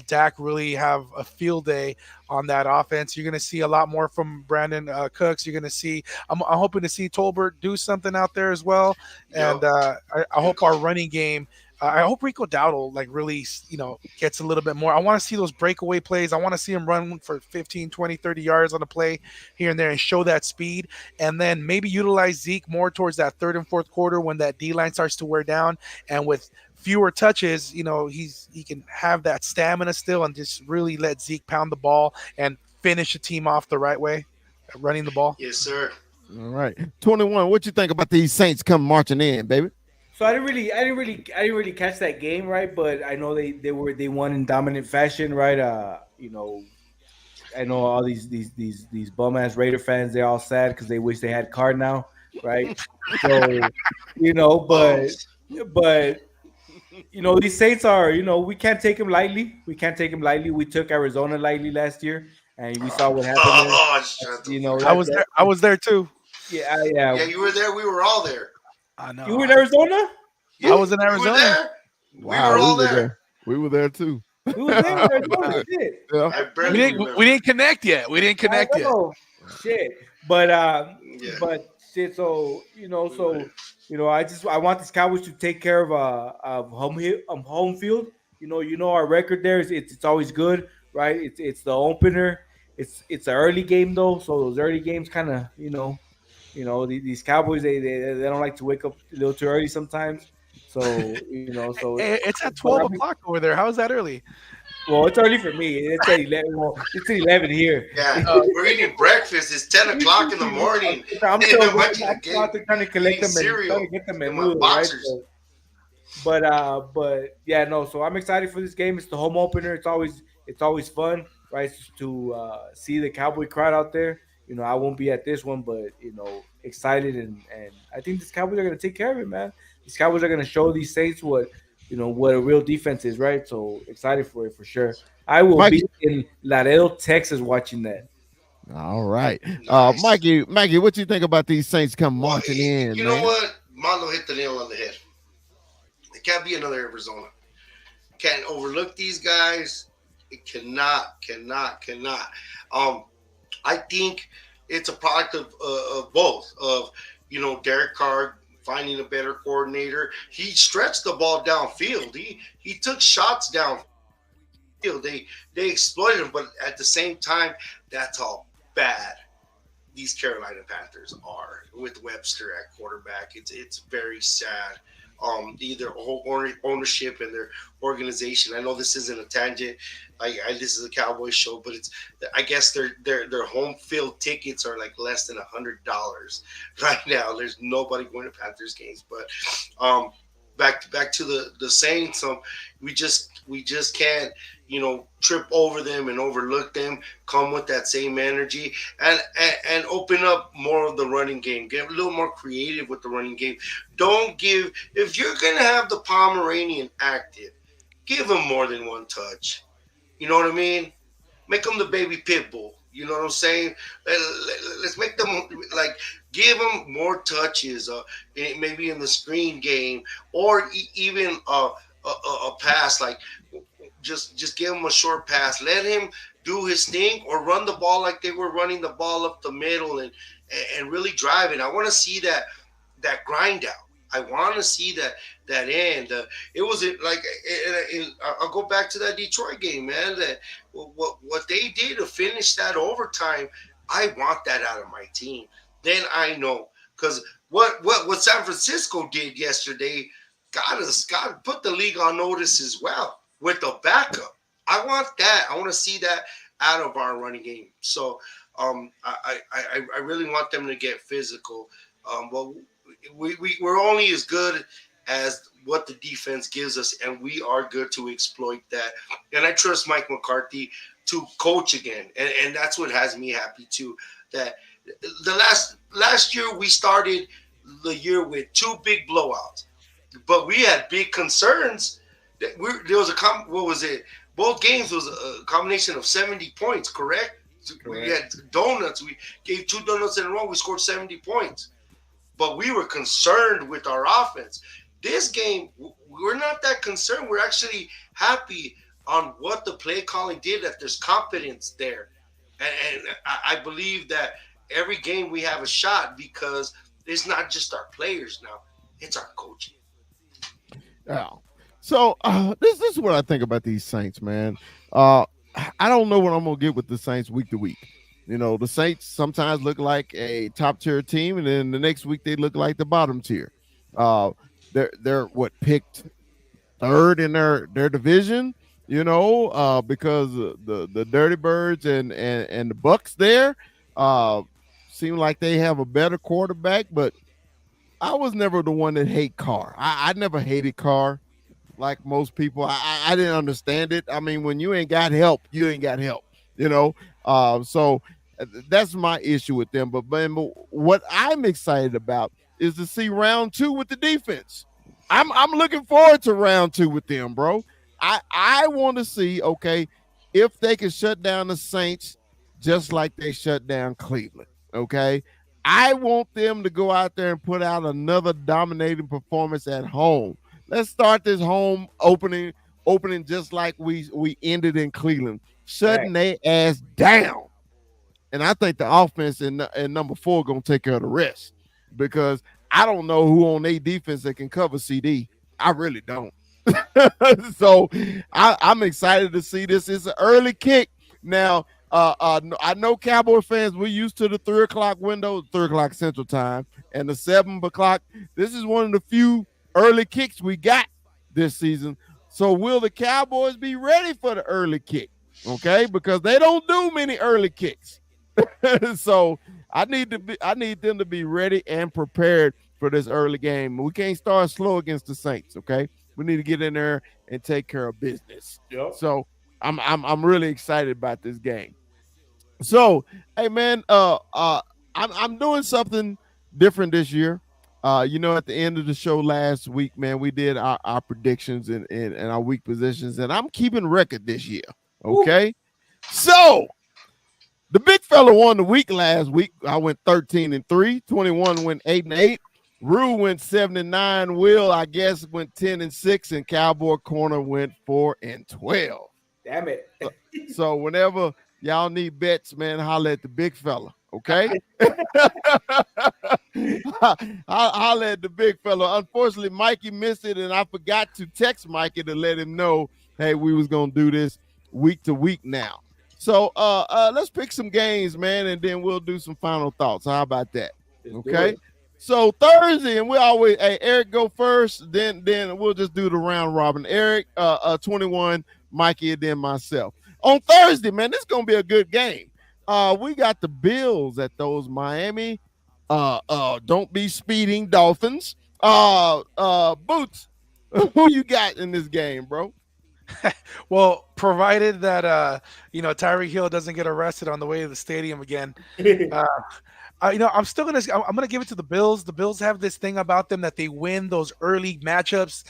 Dak really have a field day on that offense. You're gonna see a lot more from Brandon Cooks. You're gonna see. I'm hoping to see Tolbert do something out there as well, and I hope our running game. I hope Rico Dowdle really, gets a little bit more. I want to see those breakaway plays. I want to see him run for 15, 20, 30 yards on a play here and there and show that speed. And then maybe utilize Zeke more towards that 3rd and 4th quarter when that D-line starts to wear down. And with fewer touches, he can have that stamina still and just really let Zeke pound the ball and finish the team off the right way, running the ball.
Yes, sir.
All right. 21, what you think about these Saints come marching in, baby?
So I didn't really catch that game, right? But I know they won in dominant fashion, right? I know all these bum ass Raider fans, they're all sad because they wish they had Carr now, right? So but these Saints are, we can't take them lightly. We took Arizona lightly last year, and we saw what happened.
I was there too.
Yeah.
Yeah, you were there. We were all there.
I know.
You were in Arizona?
I was in Arizona.
Wow, we were there too.
We were there in Arizona. Shit.
Yeah.
We didn't connect yet. Shit. But shit. So
I want these Cowboys to take care of home field. Our record there is it's always good, right? It's the opener. It's an early game though, so those early games kind of these Cowboys they don't like to wake up a little too early sometimes. So
It's at
but
12 o'clock over there. How is that early?
well, it's early for me. It's at 11. Well, it's at 11 here.
Yeah, we're eating breakfast. It's 10 o'clock in the morning.
I'm
And
still
I'm watching the game,
out there trying to collect
eating
them and
cereal
trying to get them
in
and
my
move, right?
boxers.
So, but yeah, no. So I'm excited for this game. It's the home opener. It's always fun, right? To see the Cowboy crowd out there. I won't be at this one, but excited and I think these Cowboys are gonna take care of it, man. These Cowboys are gonna show these Saints what a real defense is, right? So excited for it for sure. I will
Mikey.
be in Laredo, Texas, watching that.
All right.
Nice.
Mikey, what you think about these Saints come
Well,
marching in,
you
man?
know what? Mondo hit the nail on the head. It can't be another Arizona. Can't overlook these guys. It cannot. I think it's a product of both. Of Derek Carr finding a better coordinator. He stretched the ball downfield. He took shots downfield. They exploited him, but at the same time, that's how bad these Carolina Panthers are with Webster at quarterback. It's very sad. Either whole ownership and their organization. I know this isn't a tangent. This is a Cowboys show, but I guess their home field tickets are like less than $100 right now. There's nobody going to Panthers games, but back to the Saints. We just can't trip over them and overlook them. Come with that same energy and open up more of the running game. Get a little more creative with the running game. Don't give if you're gonna have the Pomeranian active, give him more than one touch. You know what I mean? Make them the baby pit bull. You know what I'm saying? Let's make them like give them more touches. Maybe in the screen game or even a pass. Like just give him a short pass. Let him do his thing or run the ball like they were running the ball up the middle and really drive it. I want to see that grind out. I want to see that end. It was like I'll go back to that Detroit game, man. That what they did to finish that overtime. I want that out of my team. Then I know because what San Francisco did yesterday got put the league on notice as well with the backup. I want that. I want to see that out of our running game. So I really want them to get physical. But we're only as good as what the defense gives us, and we are good to exploit that. And I trust Mike McCarthy to coach again, and that's what has me happy too. That the last year we started the year with 2 big blowouts, but we had big concerns. There was what was it? Both games was a combination of 70 points, correct? We had donuts. We gave 2 donuts in a row. We scored 70 points. But we were concerned with our offense. This game, we're not that concerned. We're actually happy on what the play calling did, that there's confidence there. And I believe that every game we have a shot because it's not just our players now. It's our coaching.
Yeah. So this is what I think about these Saints, man. I don't know what I'm gonna get with the Saints week to week. The Saints sometimes look like a top tier team, and then the next week they look like the bottom tier. They're picked third in their division, because the Dirty Birds and the Bucks there seem like they have a better quarterback, but I was never the one that hate Carr. I never hated Carr like most people. I didn't understand it. I mean, when you ain't got help, you ain't got help, so that's my issue with them. But what I'm excited about is to see round 2 with the defense. I'm looking forward to round 2 with them, bro. I want to see, okay, if they can shut down the Saints just like they shut down Cleveland, okay? I want them to go out there and put out another dominating performance at home. Let's start this home opening just like we ended in Cleveland, shutting their ass down. And I think the offense in number 4 going to take care of the rest, because I don't know who on their defense that can cover CD. I really don't. So I'm excited to see this. It's an early kick. Now, I know Cowboy fans, we're used to the 3 o'clock window, 3 o'clock Central Time, and the 7 o'clock. This is one of the few early kicks we got this season. So will the Cowboys be ready for the early kick? Okay, because they don't do many early kicks. So I need them to be ready and prepared for this early game. We can't start slow against the Saints. Okay, we need to get in there and take care of business.
Yep.
So I'm really excited about this game. So hey man, I'm doing something different this year. At the end of the show last week, man, we did our predictions and our week positions, and I'm keeping record this year. Okay, so the big fella won the week last week. I went 13-3. 21 went 8-8. Rue went 7-9. Will, I guess, went 10-6, and Cowboy Corner went 4-12.
Damn it.
So whenever y'all need bets, man, holler at the big fella. Okay. Holler at the big fella. Unfortunately, Mikey missed it, and I forgot to text Mikey to let him know, hey, we was gonna do this week to week now. So let's pick some games, man, and then we'll do some final thoughts. How about that? Okay. So Thursday, and we always Eric go first, then we'll just do the round robin. Eric, 21, Mikey, and then myself. On Thursday, man, this is gonna be a good game. We got the Bills at those Miami. Don't be speeding Dolphins. Boots, who you got in this game, bro?
Well, provided that Tyreek Hill doesn't get arrested on the way to the stadium again. I'm gonna give it to the Bills. The Bills have this thing about them that they win those early matchups.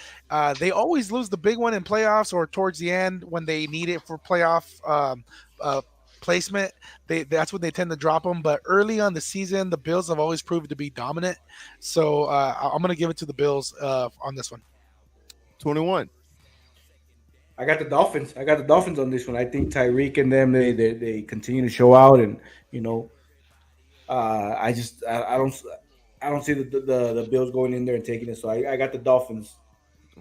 They always lose the big one in playoffs or towards the end when they need it for playoff placement. That's when they tend to drop them. But early on the season, the Bills have always proven to be dominant. So I'm gonna give it to the Bills on this one.
21.
I got the Dolphins. On this one. I think Tyreek and them they continue to show out, and I don't see the Bills going in there and taking it. So I got the Dolphins.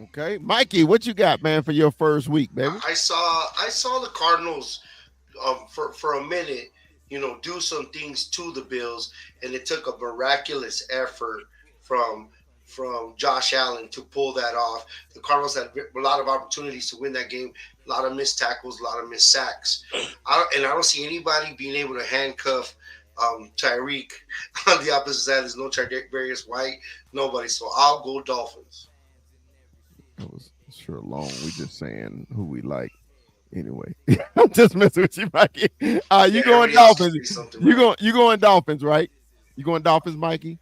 Okay, Mikey, what you got, man, for your first week, baby?
I saw the Cardinals for a minute, do some things to the Bills, and it took a miraculous effort from Josh Allen to pull that off. The Cardinals had a lot of opportunities to win that game, a lot of missed tackles, a lot of missed sacks. I don't see anybody being able to handcuff Tyreek. On the opposite side, there's no Tre'Davious White, nobody. So I'll go Dolphins.
That was sure long. We just saying who we like. Anyway, I'm just messing with you, Mikey. You going Dolphins? You going Dolphins, right? You going Dolphins, Mikey?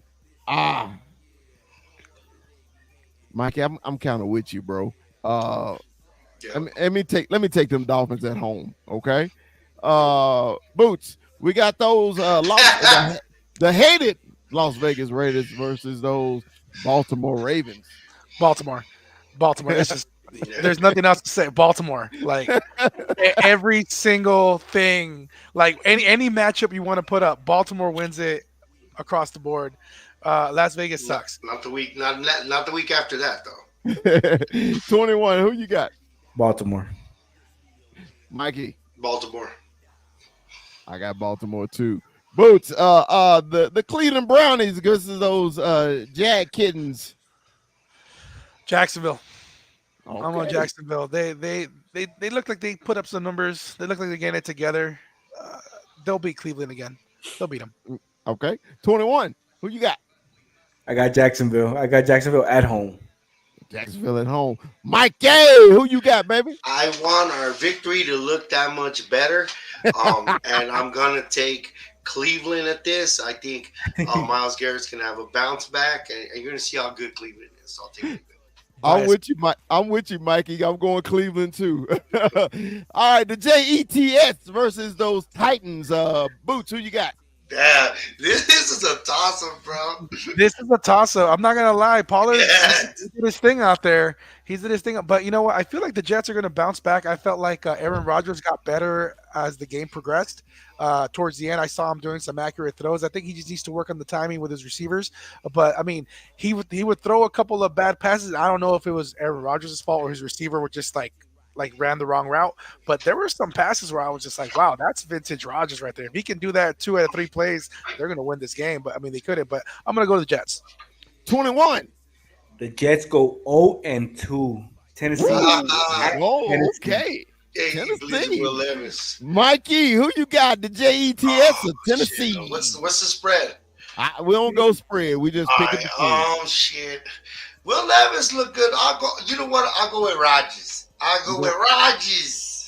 Mikey, I'm kind of with you, bro. Let me take them Dolphins at home, okay? Boots, we got those the hated Las Vegas Raiders versus those Baltimore Ravens.
Baltimore. It's just there's nothing else to say. Baltimore, like every single thing, like any matchup you want to put up, Baltimore wins it across the board. Las Vegas sucks.
Not the week after that though.
21. Who you got?
Baltimore.
Mikey.
Baltimore.
I got Baltimore too. Boots. The Cleveland Brownies versus those Jag Kittens.
Jacksonville.
Okay.
I'm on Jacksonville. They look like they put up some numbers. They look like they're getting it together. They'll beat Cleveland again. They'll beat them.
Okay. 21. Who you got?
I got Jacksonville. At home.
Jacksonville at home. Mikey, who you got, baby?
I want our victory to look that much better, and I'm gonna take Cleveland at this. I think Myles Garrett's gonna have a bounce back, and you're gonna see how good Cleveland is. So I'll take Cleveland.
I'm with you, Mikey. I'm going Cleveland too. All right, the Jets versus those Titans. Boots, who you got?
Yeah, this is a toss-up, bro.
This is a toss-up. I'm not gonna lie. Pollard
Yeah.
he did his thing out there. He did his thing. But you know what? I feel like the Jets are gonna bounce back. I felt like Aaron Rodgers got better as the game progressed. Towards the end, I saw him doing some accurate throws. I think he just needs to work on the timing with his receivers. But I mean, he would throw a couple of bad passes. I don't know if it was Aaron Rodgers' fault or his receiver would just like ran the wrong route. But there were some passes where I was just like, wow, that's vintage Rodgers right there. If he can do that 2 out of 3 plays, they're gonna win this game. But I mean, they couldn't. But I'm gonna go to the Jets.
21.
The Jets go 0-2. Tennessee.
Oh,
Tennessee.
okay.
Yeah, you
Tennessee.
believe in Will Levis.
Mikey, who you got? The JETS or Tennessee?
Shit. What's the spread?
We don't go spread. We just
All
pick
right.
it.
Oh shit. Will Levis look good. I'll go. You know what? I'll go with Rodgers.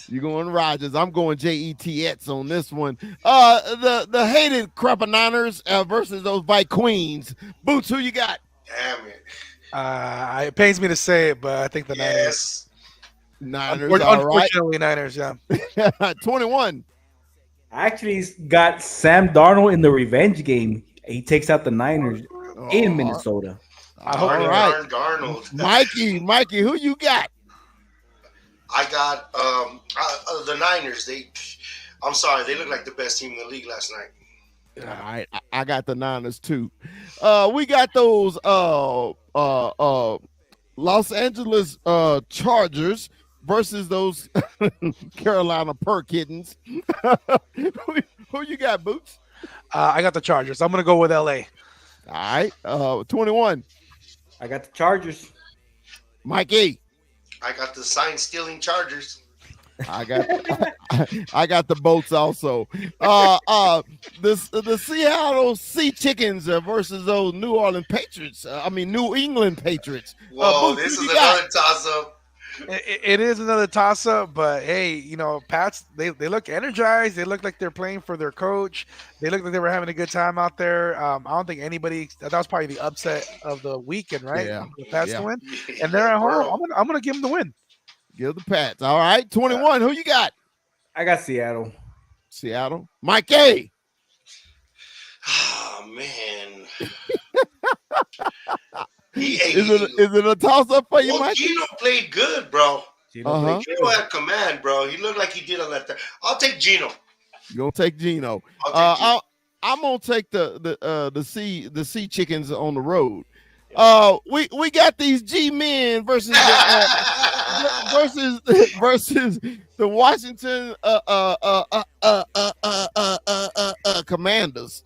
You're going Rodgers. I'm going JETS on this one. The hated Crapper Niners versus those White Queens. Boots, who you got?
Damn it.
It pains me to say it, but I think the Niners.
Yes.
Niners, all right.
Unfortunately, Niners, yeah.
21.
I actually got Sam Darnold in the revenge game. He takes out the Niners in Minnesota.
All
hope
right.
Darnold.
Mikey, who you got?
I got the Niners. I'm sorry, they look like the best team in the league last night.
All right, I got the Niners too. We got those Los Angeles Chargers versus those Carolina Kittens. Who you got, Boots?
I got the Chargers. I'm gonna go with LA.
All right, 21.
I got the Chargers.
Mikey,
I got the sign-stealing Chargers.
I got the boats also. The Seattle Sea Chickens versus those New Orleans Patriots. New England Patriots.
Whoa,
Boots,
this
who
is
you got?
another toss-up.
It is another toss-up, but hey, Pats, they look energized. They look like they're playing for their coach. They look like they were having a good time out there. I don't think anybody – that was probably the upset of the weekend, right?
Yeah.
The Pats
Yeah.
to win. And they're at home. I'm gonna give them the win.
Give the Pats. All right, 21. Who you got?
I got Seattle.
Seattle. Mikey.
Oh, man.
Is it a toss-up for you, Mikey?
Gino played good, bro.
Uh-huh.
Gino had command, bro. He looked like he did on that thing. I'll take Gino.
You gonna take Gino?
I'll take Gino.
I'm gonna take the sea chickens on the road. We got these G-men versus versus the Washington Commanders.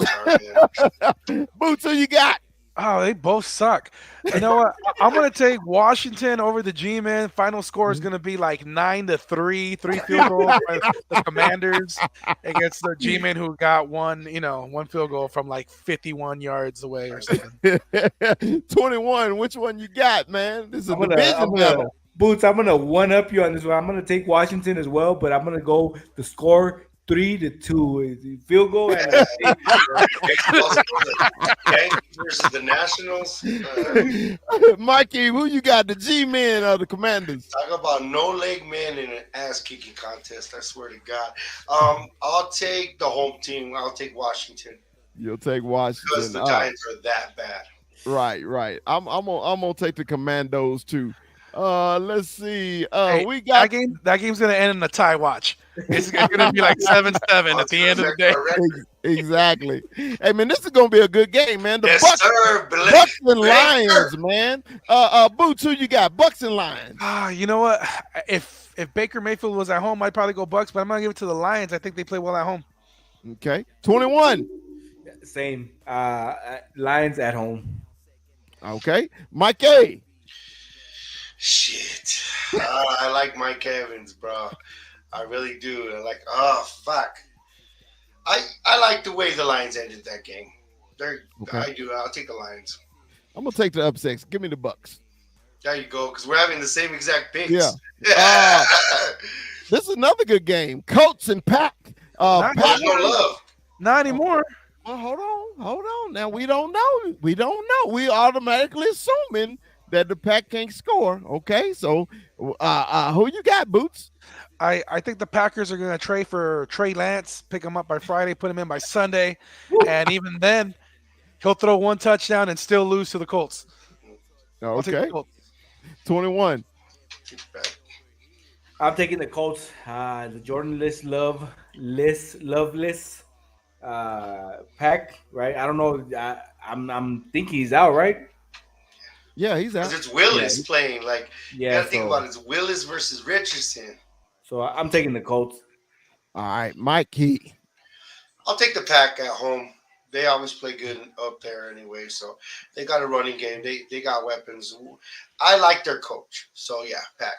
Boots, who you got?
Oh, they both suck. You know what? I'm gonna take Washington over the G-men. Final score is gonna be like 9-3, 3 field goals by the Commanders against the G-men who got one field goal from like 51 yards away or something.
21. Which one you got, man? This is a
I'm
division
gonna
battle.
Boots, I'm gonna one up you on this one. I'm gonna take Washington as well, but I'm gonna go the score 3-2. Field goal and
Yankees versus the Nationals.
Mikey, who you got? The G-men or the Commanders?
Talk about no leg men in an ass kicking contest. I swear to God. I'll take the home team. I'll take Washington
You'll take
because
Washington.
the Giants are that bad.
Right. I'm gonna take the Commandos too. Let's see.
Hey,
We got
that game's gonna end in a tie. Watch. It's gonna be like 7-7 at the end of the day.
exactly. Hey man, this is gonna be a good game, man. The
Yes,
Bucks,
sir.
Bucks and Lions, man. Boots, who you got? Bucks and Lions.
You know what? If Baker Mayfield was at home, I'd probably go Bucks, but I'm gonna give it to the Lions. I think they play well at home.
Okay. 21.
same. Lions at home.
Okay. Mike A.
Shit. I like Mike Evans, bro. I really do. Fuck. I like the way the Lions ended that game.
Okay.
I do. I'll take the Lions.
I'm gonna take the upsets. Give me the Bucks.
There you go, because we're having the same exact picks.
Yeah. This is another good game. Colts and Pack.
There's no love.
Not anymore.
Well, hold on. Now we don't know. We automatically assuming that the Pack can't score. Okay, so who you got, Boots?
I think the Packers are going to trade for Trey Lance, pick him up by Friday, put him in by Sunday, and even then, he'll throw one touchdown and still lose to the Colts. I'll take
Okay,
the Colts.
21.
I'm taking the Colts. The Jordan Loveless Pack, right? I don't know. I'm thinking he's out, right?
Yeah, he's
Because
out.
it's Willis playing. Like, you
Yeah.
gotta think about it. It's Willis versus Richardson.
So I'm taking the Colts.
All right, Mike Key.
I'll take the Pack at home. They always play good up there anyway, so they got a running game. They got weapons. I like their coach. So yeah, Pack.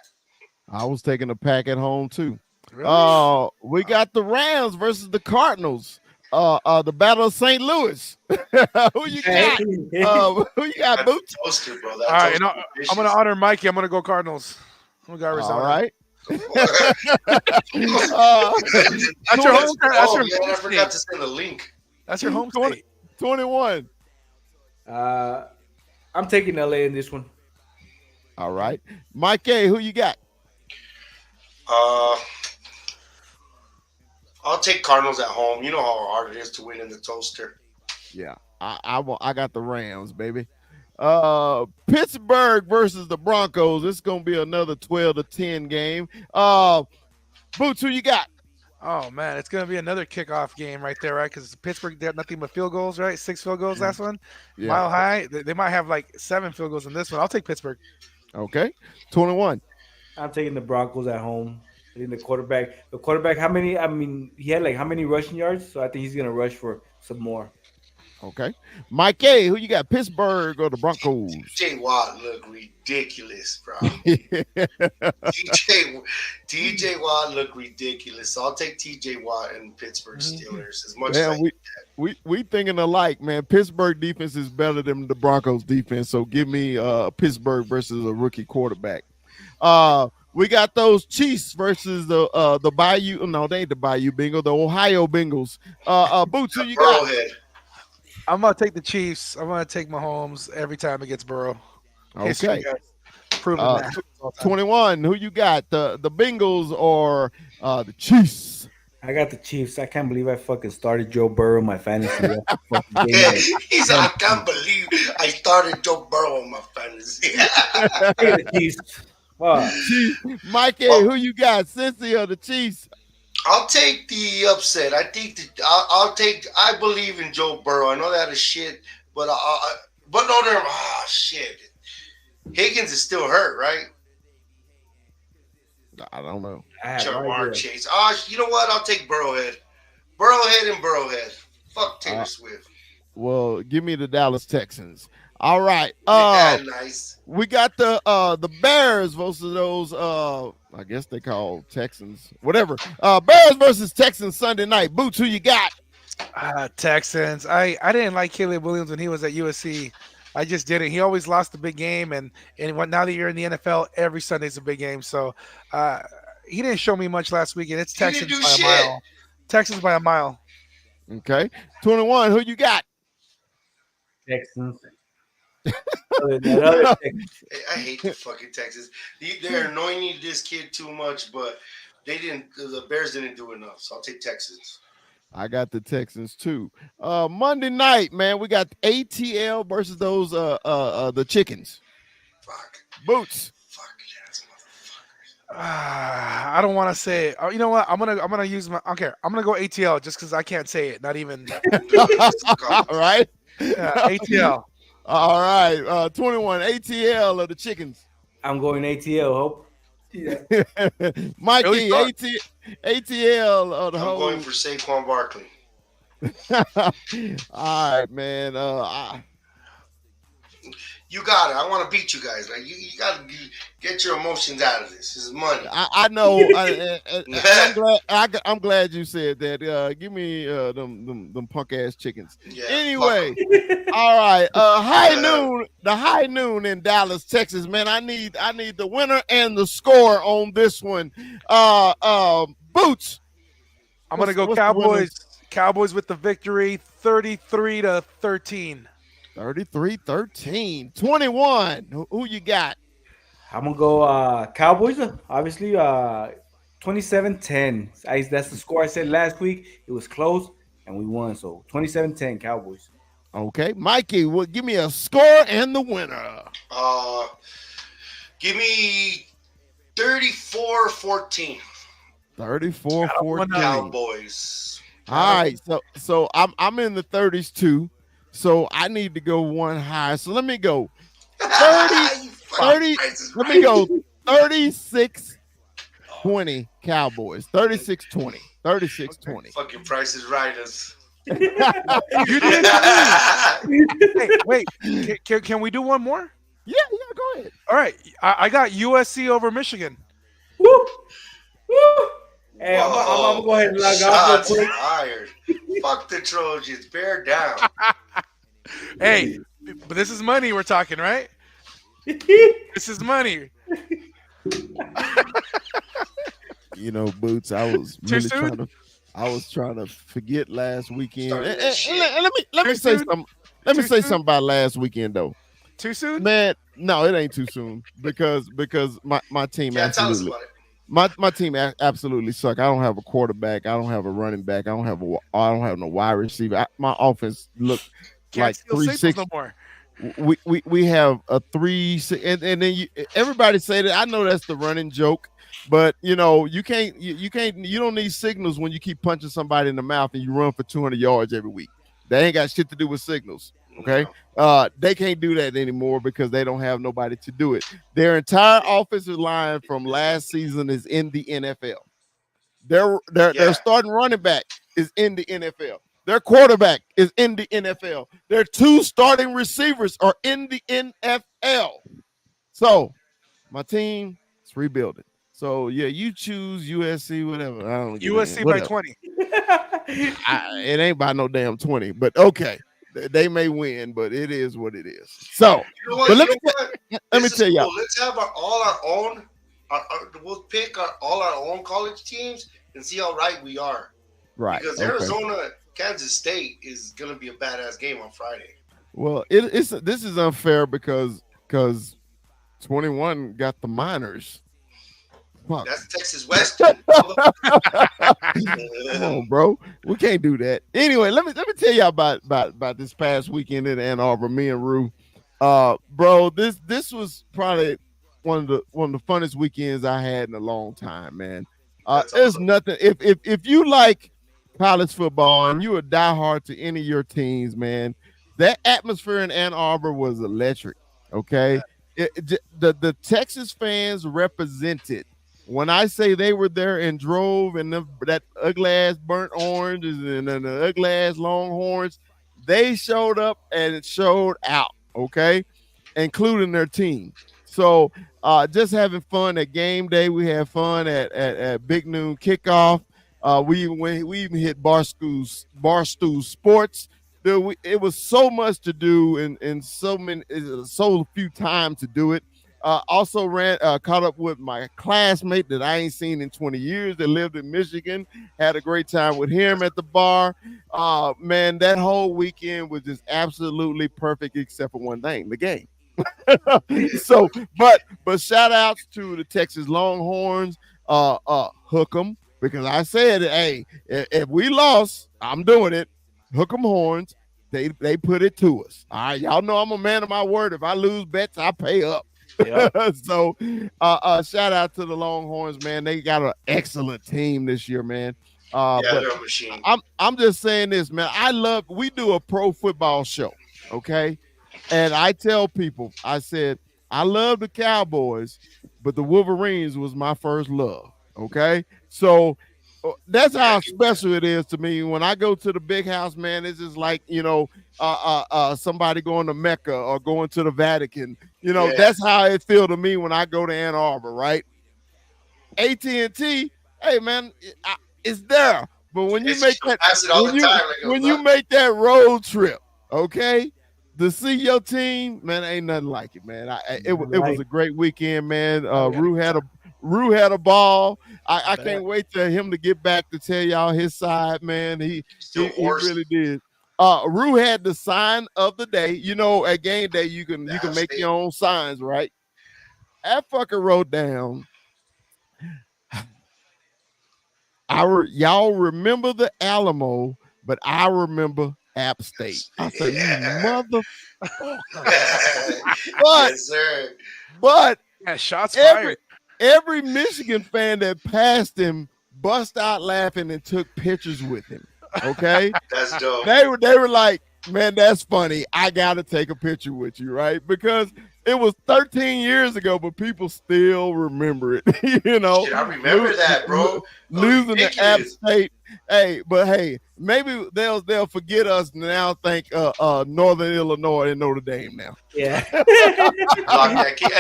I was taking the Pack at home too.
Really?
We got the Rams versus the Cardinals. The Battle of St. Louis. Who you got? Who you got,
That's
Boots?
toaster, bro.
All right, you know, I'm going to honor Mikey. I'm going to go Cardinals. I'm going to go Arizona.
All right.
That's your home. That's your
I
home
forgot
state.
to send a link.
That's your home
20.
state.
21.
I'm taking LA in this one.
All right. Mike A, who you got?
I'll take Cardinals at home. You know how hard it is to win in the toaster.
Yeah. I got the Rams, baby. Pittsburgh versus the Broncos. It's gonna be another 12-10 game. Boots, who you got?
Oh man, it's gonna be another kickoff game right there, right? Because Pittsburgh did nothing but field goals, right? 6 field goals last one.
Yeah.
Mile high. They might have like 7 field goals in this one. I'll take Pittsburgh.
Okay. 21.
I'm taking the Broncos at home. I think the quarterback, how many? I mean, he had like how many rushing yards? So I think he's gonna rush for some more.
Okay. Mike A, who you got? Pittsburgh or the Broncos?
TJ Watt look ridiculous, bro. TJ Watt look ridiculous. So I'll take TJ Watt and Pittsburgh Steelers as much as
Man, we thinking alike, man. Pittsburgh defense is better than the Broncos defense, so give me Pittsburgh versus a rookie quarterback. We got those Chiefs versus the Bayou. No, they ain't the Bayou Bengals, the Ohio Bengals. Boots, who you got?
Burrowhead.
I'm gonna take the Chiefs. I'm gonna take Mahomes every time it gets Burrow.
Okay.
Proven that.
21. Who you got? The Bengals or the Chiefs?
I got the Chiefs. I can't believe I fucking started Joe Burrow in my fantasy.
He said, I can't believe I started Joe Burrow in my fantasy.
The Chiefs. Wow.
Mike A, who you got? Cincy or the Chiefs?
I'll take the upset. I think I believe in Joe Burrow. I know that is shit, but shit. Higgins is still hurt, right?
I don't know.
Jamar Chase. You know what? I'll take Burrowhead. Burrowhead. Fuck Taylor Swift.
Well, give me the Dallas Texans. All right.
Nice.
We got the Bears versus those I guess they call Texans. Whatever. Bears versus Texans Sunday night. Boots, who you got?
Texans. I didn't like Caleb Williams when he was at USC. I just didn't. He always lost the big game, and now that you're in the NFL, every Sunday's a big game. So he didn't show me much last week, and it's Texans by a mile. Texans by a mile.
Okay. 21. Who you got?
Texans.
I hate the fucking Texans. They're anointing this kid too much, but the Bears didn't do enough. So I'll take Texans.
I got the Texans too. Monday night, man, we got ATL versus those the Chickens.
Fuck.
Boots.
Fuck yes, motherfuckers.
I don't want to say it. You know what? I'm gonna use my. Okay, I'm gonna go ATL just because I can't say it. Not even.
All right.
ATL.
All right. 21. ATL of the Chickens.
I'm going ATL. Hope. Yeah.
Mikey, ATL of the
I'm
whole.
going for Saquon Barkley.
All right, man.
You got it. I want to beat you guys. Like you got to get your emotions out of this. This is money.
I know. I'm glad you said that. Give me them punk ass chickens.
Yeah,
anyway, all right. The high noon in Dallas, Texas. Man, I need the winner and the score on this one. Boots.
I'm gonna go Cowboys. Cowboys with the victory, 33-13.
33-13. 21. Who you got?
I'm gonna go Cowboys. Obviously, 27-10. That's the score I said last week. It was close, and we won. So 27-10 Cowboys.
Okay, Mikey, give me a score and the winner.
Give me 34-14.
34-14.
Cowboys.
All right, so I'm in the 30s too. So I need to go one higher. So let me go 30. Let me go 36-20 Cowboys. 36-20. 36-20.
Fucking Price is Right us.
You did. Hey, wait. Can we do one more?
Yeah, go ahead.
All right. I got USC over Michigan.
Woo! Woo! Hey, I'm gonna go ahead and log off
Shots
real quick.
fired. Fuck the Trojans. Bear down.
Hey, but this is money we're talking, right? This is money.
You know, Boots, I was
Too
really
soon?
trying to forget last weekend.
Started
And-
that
and
shit.
let me
Too
say
soon?
something. Let me
Too
say
soon?
something about last weekend though.
Too soon?
Man, no, it ain't too soon because my team
Yeah, tell us
absolutely
about it.
my team absolutely suck. I don't have a quarterback. I don't have a running back. I don't have no wide receiver. My offense look
Can't
like
steal signals
3-6.
no more.
We have a 3 and then everybody say that. I know that's the running joke, but you know you don't need signals when you keep punching somebody in the mouth and you run for 200 yards every week. They ain't got shit to do with signals. Okay, they can't do that anymore because they don't have nobody to do it. Their entire offensive line from last season is in the NFL. Their starting running back is in the NFL. Their quarterback is in the NFL. Their 2 starting receivers are in the NFL. So my team is rebuilding. So yeah, you choose USC, whatever. I don't give a
USC
damn.
by
Whatever.
20.
It ain't by no damn 20, but okay. They may win, but it is what it is. So
You know what?
but let
You
me
know what?
let me
This is
tell y'all.
cool. Let's have all our own. We'll pick all our own college teams and see how right we are.
Right.
Because
okay.
Arizona, Kansas State is gonna be a badass game on Friday.
Well, this is unfair because 21 got the Miners. Fuck.
That's Texas Western.
Come on, bro. We can't do that. Anyway, let me tell y'all about this past weekend in Ann Arbor. Me and Rue, bro. This was probably one of the funnest weekends I had in a long time, man.
That's
There's
awesome.
nothing. If you like college football and you're a diehard to any of your teams, man, that atmosphere in Ann Arbor was electric. Okay, the Texas fans represented. When I say they were there and drove and that ugly ass burnt oranges and the ugly ass Longhorns, they showed up and it showed out, okay, including their team. So just having fun at game day. We had fun at Big Noon Kickoff. We even hit Barstool Sports. It was so much to do and so few time to do it. Also caught up with my classmate that I ain't seen in 20 years that lived in Michigan. Had a great time with him at the bar. Man, that whole weekend was just absolutely perfect except for one thing, the game. So, but shout outs to the Texas Longhorns, hook 'em, because I said, hey, if we lost, I'm doing it. Hook 'em horns. They put it to us. All right, y'all know I'm a man of my word. If I lose bets, I pay up.
Yep.
So shout out to the Longhorns, man. They got an excellent team this year, man.
Yeah,
But
they're a machine.
I'm just saying this, man. We do a pro football show, okay? And I tell people, I said, I love the Cowboys, but the Wolverines was my first love, okay? So that's how special it is to me. When I go to the big house, man, it's just like, somebody going to Mecca or going to the Vatican.
Yeah.
That's how it feel to me when I go to Ann Arbor, right? AT&T, hey, man, it's there. But when you make that,
pass it all the time.
when you make that road trip, okay, to see your team, man, ain't nothing like it, man. It was a great weekend, man. Rue had a ball. I can't wait for him to get back to tell y'all his side, man. He really did. Rue had the sign of the day. You know, at game day you can
That's
make
it.
your own signs, right? That fucker wrote down. Y'all remember the Alamo, but I remember App State. I said,
Yeah.
you mother.
Yes, sir.
But
Yeah, shots
every
fired.
every Michigan fan that passed him bust out laughing and took pictures with him. Okay.
That's dope.
They were like, man, that's funny. I gotta take a picture with you, right? Because it was 13 years ago, but people still remember it. You know,
Shit, I remember that, bro.
Losing the App
Ridiculous.
State. Hey, but hey, maybe they'll forget us now. Think Northern Illinois and Notre Dame now.
Yeah.
Block that kid.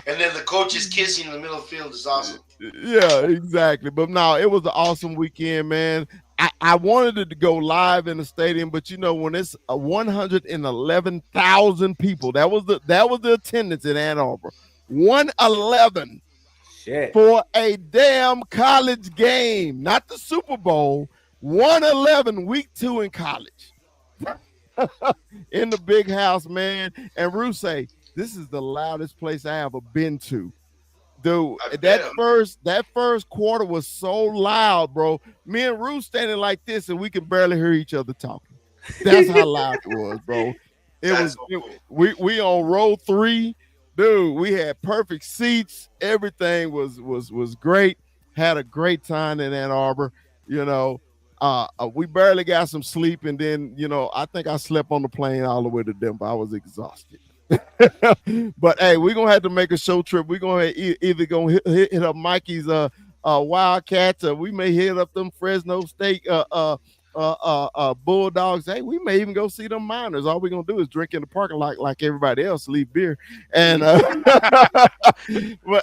And then the coaches kissing in the middle of the field is awesome.
Yeah, exactly. But no, it was an awesome weekend, man. I wanted it to go live in the stadium, but you know, when it's 111,000 people, that was the attendance in Ann Arbor. 111
Shit.
for a damn college game, not the Super Bowl. 111 week 2 in college. In the big house, man. And Rue say, this is the loudest place I ever been to. Dude,
I
that
bet.
first quarter was so loud, bro. Me and Rue standing like this, and we can barely hear each other talking. That's how loud it was, bro.
That's so cool.
We on row 3, dude. We had perfect seats. Everything was great. Had a great time in Ann Arbor. You know, we barely got some sleep, and then I think I slept on the plane all the way to Denver. I was exhausted. But hey, we're gonna have to make a show trip. We're gonna either gonna hit up Mikey's Wildcats, or we may hit up them Fresno State Bulldogs. Hey, we may even go see them Miners. All we're gonna do is drink in the parking lot like everybody else, leave beer. And but,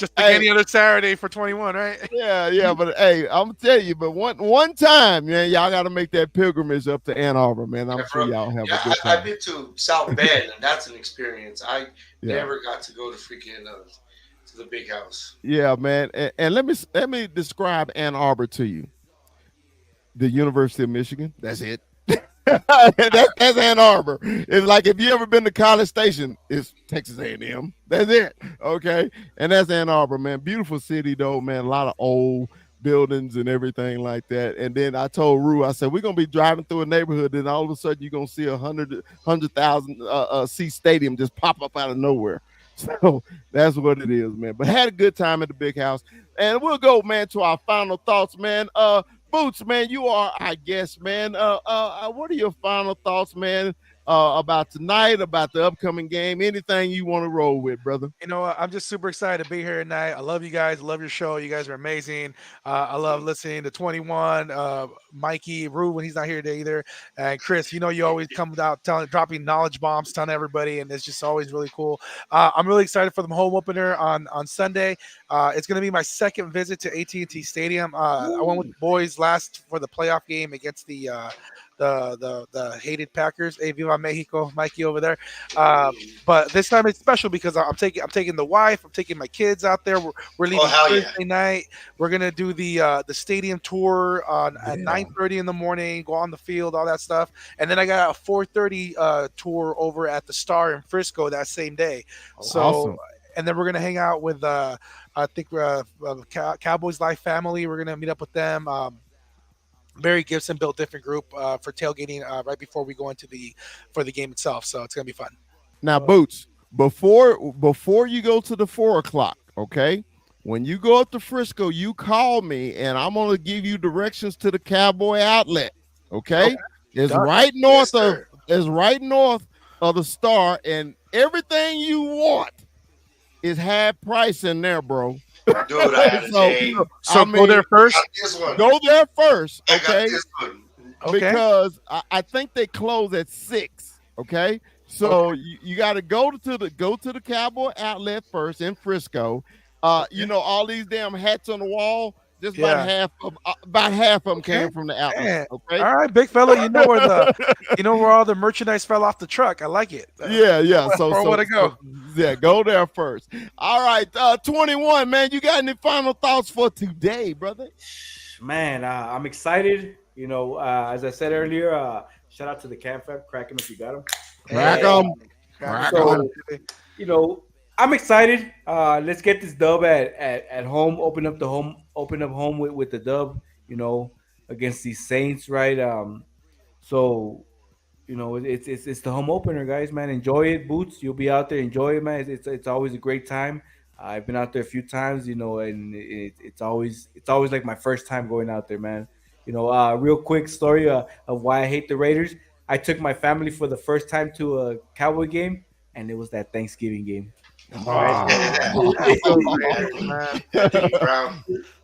Just like any other Saturday for 21, right?
yeah. But hey, I'm gonna tell you, but one time, man, y'all got to make that pilgrimage up to Ann Arbor, man. I'm sure y'all have a good time.
I've been to South Bend, and that's an experience. I never got to go to freaking to the big house.
Yeah, man. And let me describe Ann Arbor to you. The University of Michigan. That's it. that's Ann Arbor. It's like if you ever been to College Station, it's Texas A&M. That's it. Okay, and that's Ann Arbor, man. Beautiful city, though, man. A lot of old buildings and everything like that. And then I told Rue, I said, we're gonna be driving through a neighborhood, and all of a sudden you're gonna see 100,000 seat stadium just pop up out of nowhere. So that's what it is, man. But had a good time at the big house, and we'll go, man, to our final thoughts, man. Boots, man, you are our guest, man. What are your final thoughts, man, about tonight, about the upcoming game? Anything you want to roll with, brother?
You know, I'm just super excited to be here tonight. I love you guys. I love your show. You guys are amazing. I love listening to 21, Mikey, Rue when he's not here today either, and Chris. You know, you always come out dropping knowledge bombs, telling everybody, and it's just always really cool. I'm really excited for the home opener on Sunday. It's going to be my second visit to AT&T Stadium. I went with the boys last for the playoff game against the hated Packers. Hey, Viva Mexico, Mikey over there. But this time it's special because I'm taking the wife, I'm taking my kids out there. We're leaving Thursday night. We're gonna do the stadium tour at 9:30 in the morning. Go on the field, all that stuff, and then I got a 4:30 tour over at the Star in Frisco that same day. So.
Awesome.
And then we're gonna hang out with I think Cowboys Life family. We're gonna meet up with them. Barry Gibson built a different group for tailgating right before we go into for the game itself. So it's gonna be fun.
Now, Boots, before you go to the 4 o'clock, okay? When you go up to Frisco, you call me, and I'm gonna give you directions to the Cowboy Outlet. Okay? It's right north of the Star, and everything you want is half price in there, bro.
Dude, I had
go there first.
Go there first, okay?
Okay.
Because I think they close at 6. Okay, so you got to go to the Cowboy Outlet first in Frisco. You know, all these damn hats on the wall. Just about half of them came from the outlet. Okay.
All right, big fella. You know where all the merchandise fell off the truck. I like it.
Yeah. So
where to go?
Go there first. All right, 21, man. You got any final thoughts for today, brother?
Man, I'm excited. You know, as I said earlier, Shout out to the Cam Fam. Crack him if you got him.
Crack
And,
'em. Crack
so,
'em.
you know, I'm excited. Let's get this dub at home. Open up home with the dub. You know, against these Saints, right? So you know, it's the home opener, guys. Man, enjoy it, Boots. You'll be out there, enjoy it, man. It's always a great time. I've been out there a few times, you know, and it's always like my first time going out there, man. You know, real quick story of why I hate the Raiders. I took my family for the first time to a Cowboy game, and it was that Thanksgiving game.
Brown.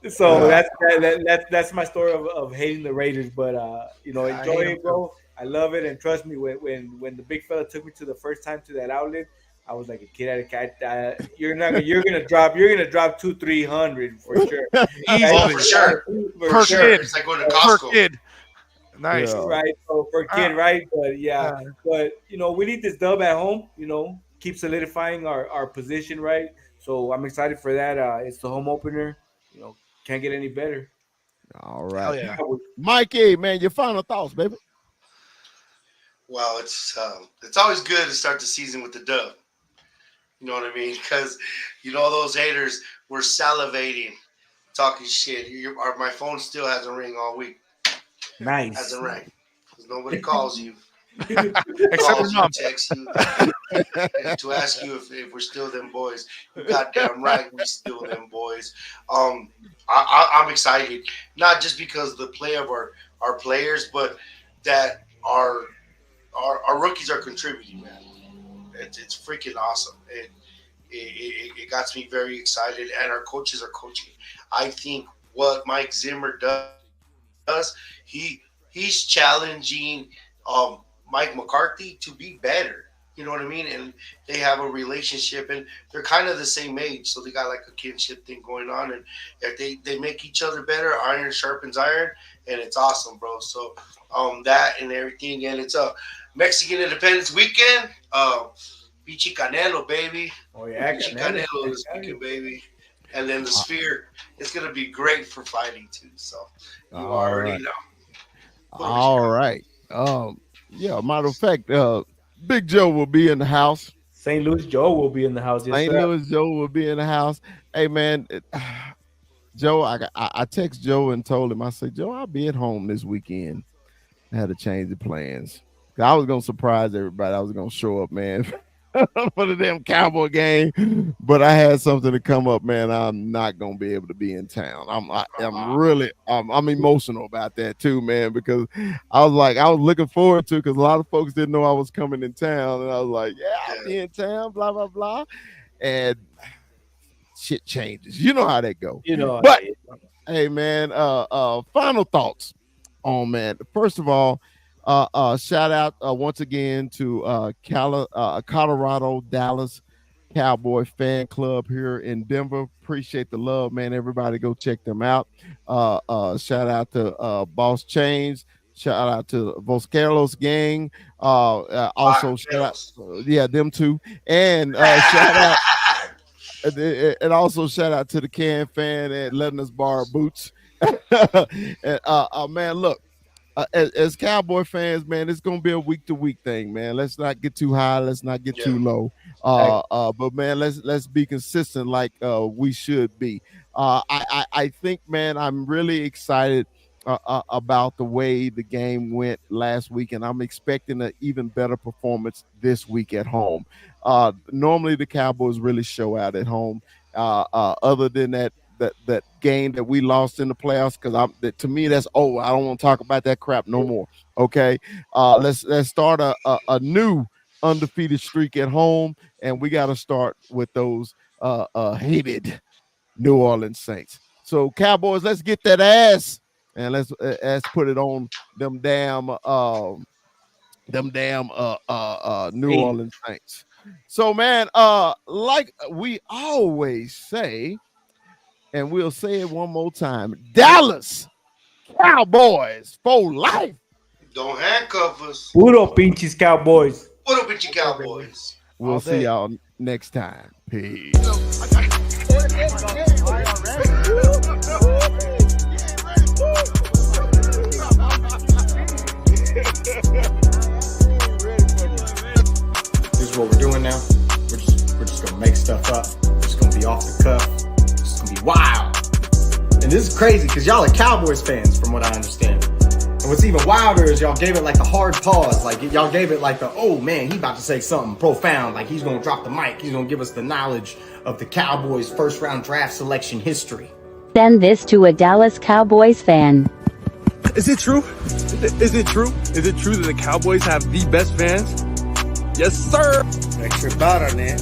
So that's my story of hating the Raiders. But you know, enjoy it, bro. I love it, and trust me, when the big fella took me to the first time to that outlet, I was like a kid at a cat. You're gonna drop 200-300 for sure.
Oh, for sure.
Per kid.
It's like going to
Per
Costco.
kid. Nice.
Yeah.
Right, so for a kid, right? But but you know, we need this dub at home. You know, keep solidifying our position, right? So I'm excited for that. It's the home opener. You know, can't get any better.
All right.
Hell yeah.
Mikey, man, your final thoughts, baby.
Well, it's always good to start the season with the dub. You know what I mean? Because you know those haters were salivating, talking shit. My phone still hasn't ring all week.
Nice.
Hasn't rang because nobody calls you.
Except
Calls
for
you,
mom.
texts you to ask you if we're still them boys. You goddamn right, we still them boys. I'm excited, not just because of the play of our players, but that our rookies are contributing, man. It's freaking awesome. It got me very excited, and our coaches are coaching. I think what Mike Zimmer does, he's challenging Mike McCarthy to be better. You know what I mean? And they have a relationship, and they're kind of the same age, so they got like a kinship thing going on. And if they make each other better, iron sharpens iron, and it's awesome, bro. So that and everything, and it's a Mexican Independence Weekend. Pichi Canelo, baby.
Oh yeah,
Pichi Canelo this weekend, baby. And then the Sphere. It's gonna be great for fighting too. So you already know.
All right. Yeah, matter of fact, Big Joe will be in the house.
St. Louis Joe will be in the house. Yes,
St.
sir.
Louis Joe will be in the house. Hey, man, Joe, I text Joe and told him, I said, Joe, I'll be at home this weekend. I had to change the plans. I was going to surprise everybody. I was going to show up, man, for the damn Cowboy game. But I had something to come up, man. I'm not going to be able to be in town. I'm really emotional about that too, man, because I was looking forward to it because a lot of folks didn't know I was coming in town. And I was like, yeah, I'll be in town, blah, blah, blah. And shit changes. You know how that go.
You know,
But hey, man, final thoughts on, man. First of all, shout out once again to Colorado Dallas Cowboy fan club here in Denver. Appreciate the love, man. Everybody go check them out. Shout out to Boss Chains. Shout out to Vos Carlos gang. Also shout out, them two. And shout out and also shout out to the Can fan and letting us borrow boots. And, man, look. As Cowboy fans, man, it's gonna be a week-to-week thing, man. Let's not get too high, let's not get too low. But man, let's be consistent like we should be. I think, man, I'm really excited about the way the game went last week, and I'm expecting an even better performance this week at home. Normally, the Cowboys really show out at home. Other than that game that we lost in the playoffs, because to me that's over. I don't want to talk about that crap no more. Okay, let's start a new undefeated streak at home, and we got to start with those hated New Orleans Saints. So Cowboys, let's get that ass and let's put it on them damn New Orleans Saints. So man, like we always say, and we'll say it one more time, Dallas Cowboys for life.
Don't handcuff us.
Puro pinches Cowboys.
What up with you Cowboys?
We'll see y'all next time. Peace.
Yeah. wild. And this is crazy because y'all are Cowboys fans from what I understand. And what's even wilder is y'all gave it like the hard pause. Like y'all gave it like the, oh man, he about to say something profound. Like he's going to drop the mic. He's going to give us the knowledge of the Cowboys' first round draft selection history.
Send this to a Dallas Cowboys fan.
Is it true? Is it true? Is it true that the Cowboys have the best fans? Yes, sir.
I trip out on that.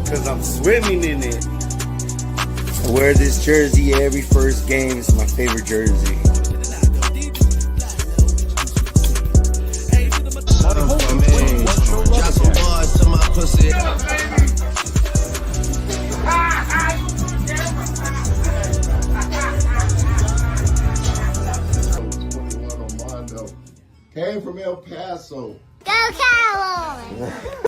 Because I'm swimming in it. I wear this jersey every first game. It's my favorite jersey.
Came from El Paso.
Go Cowboys!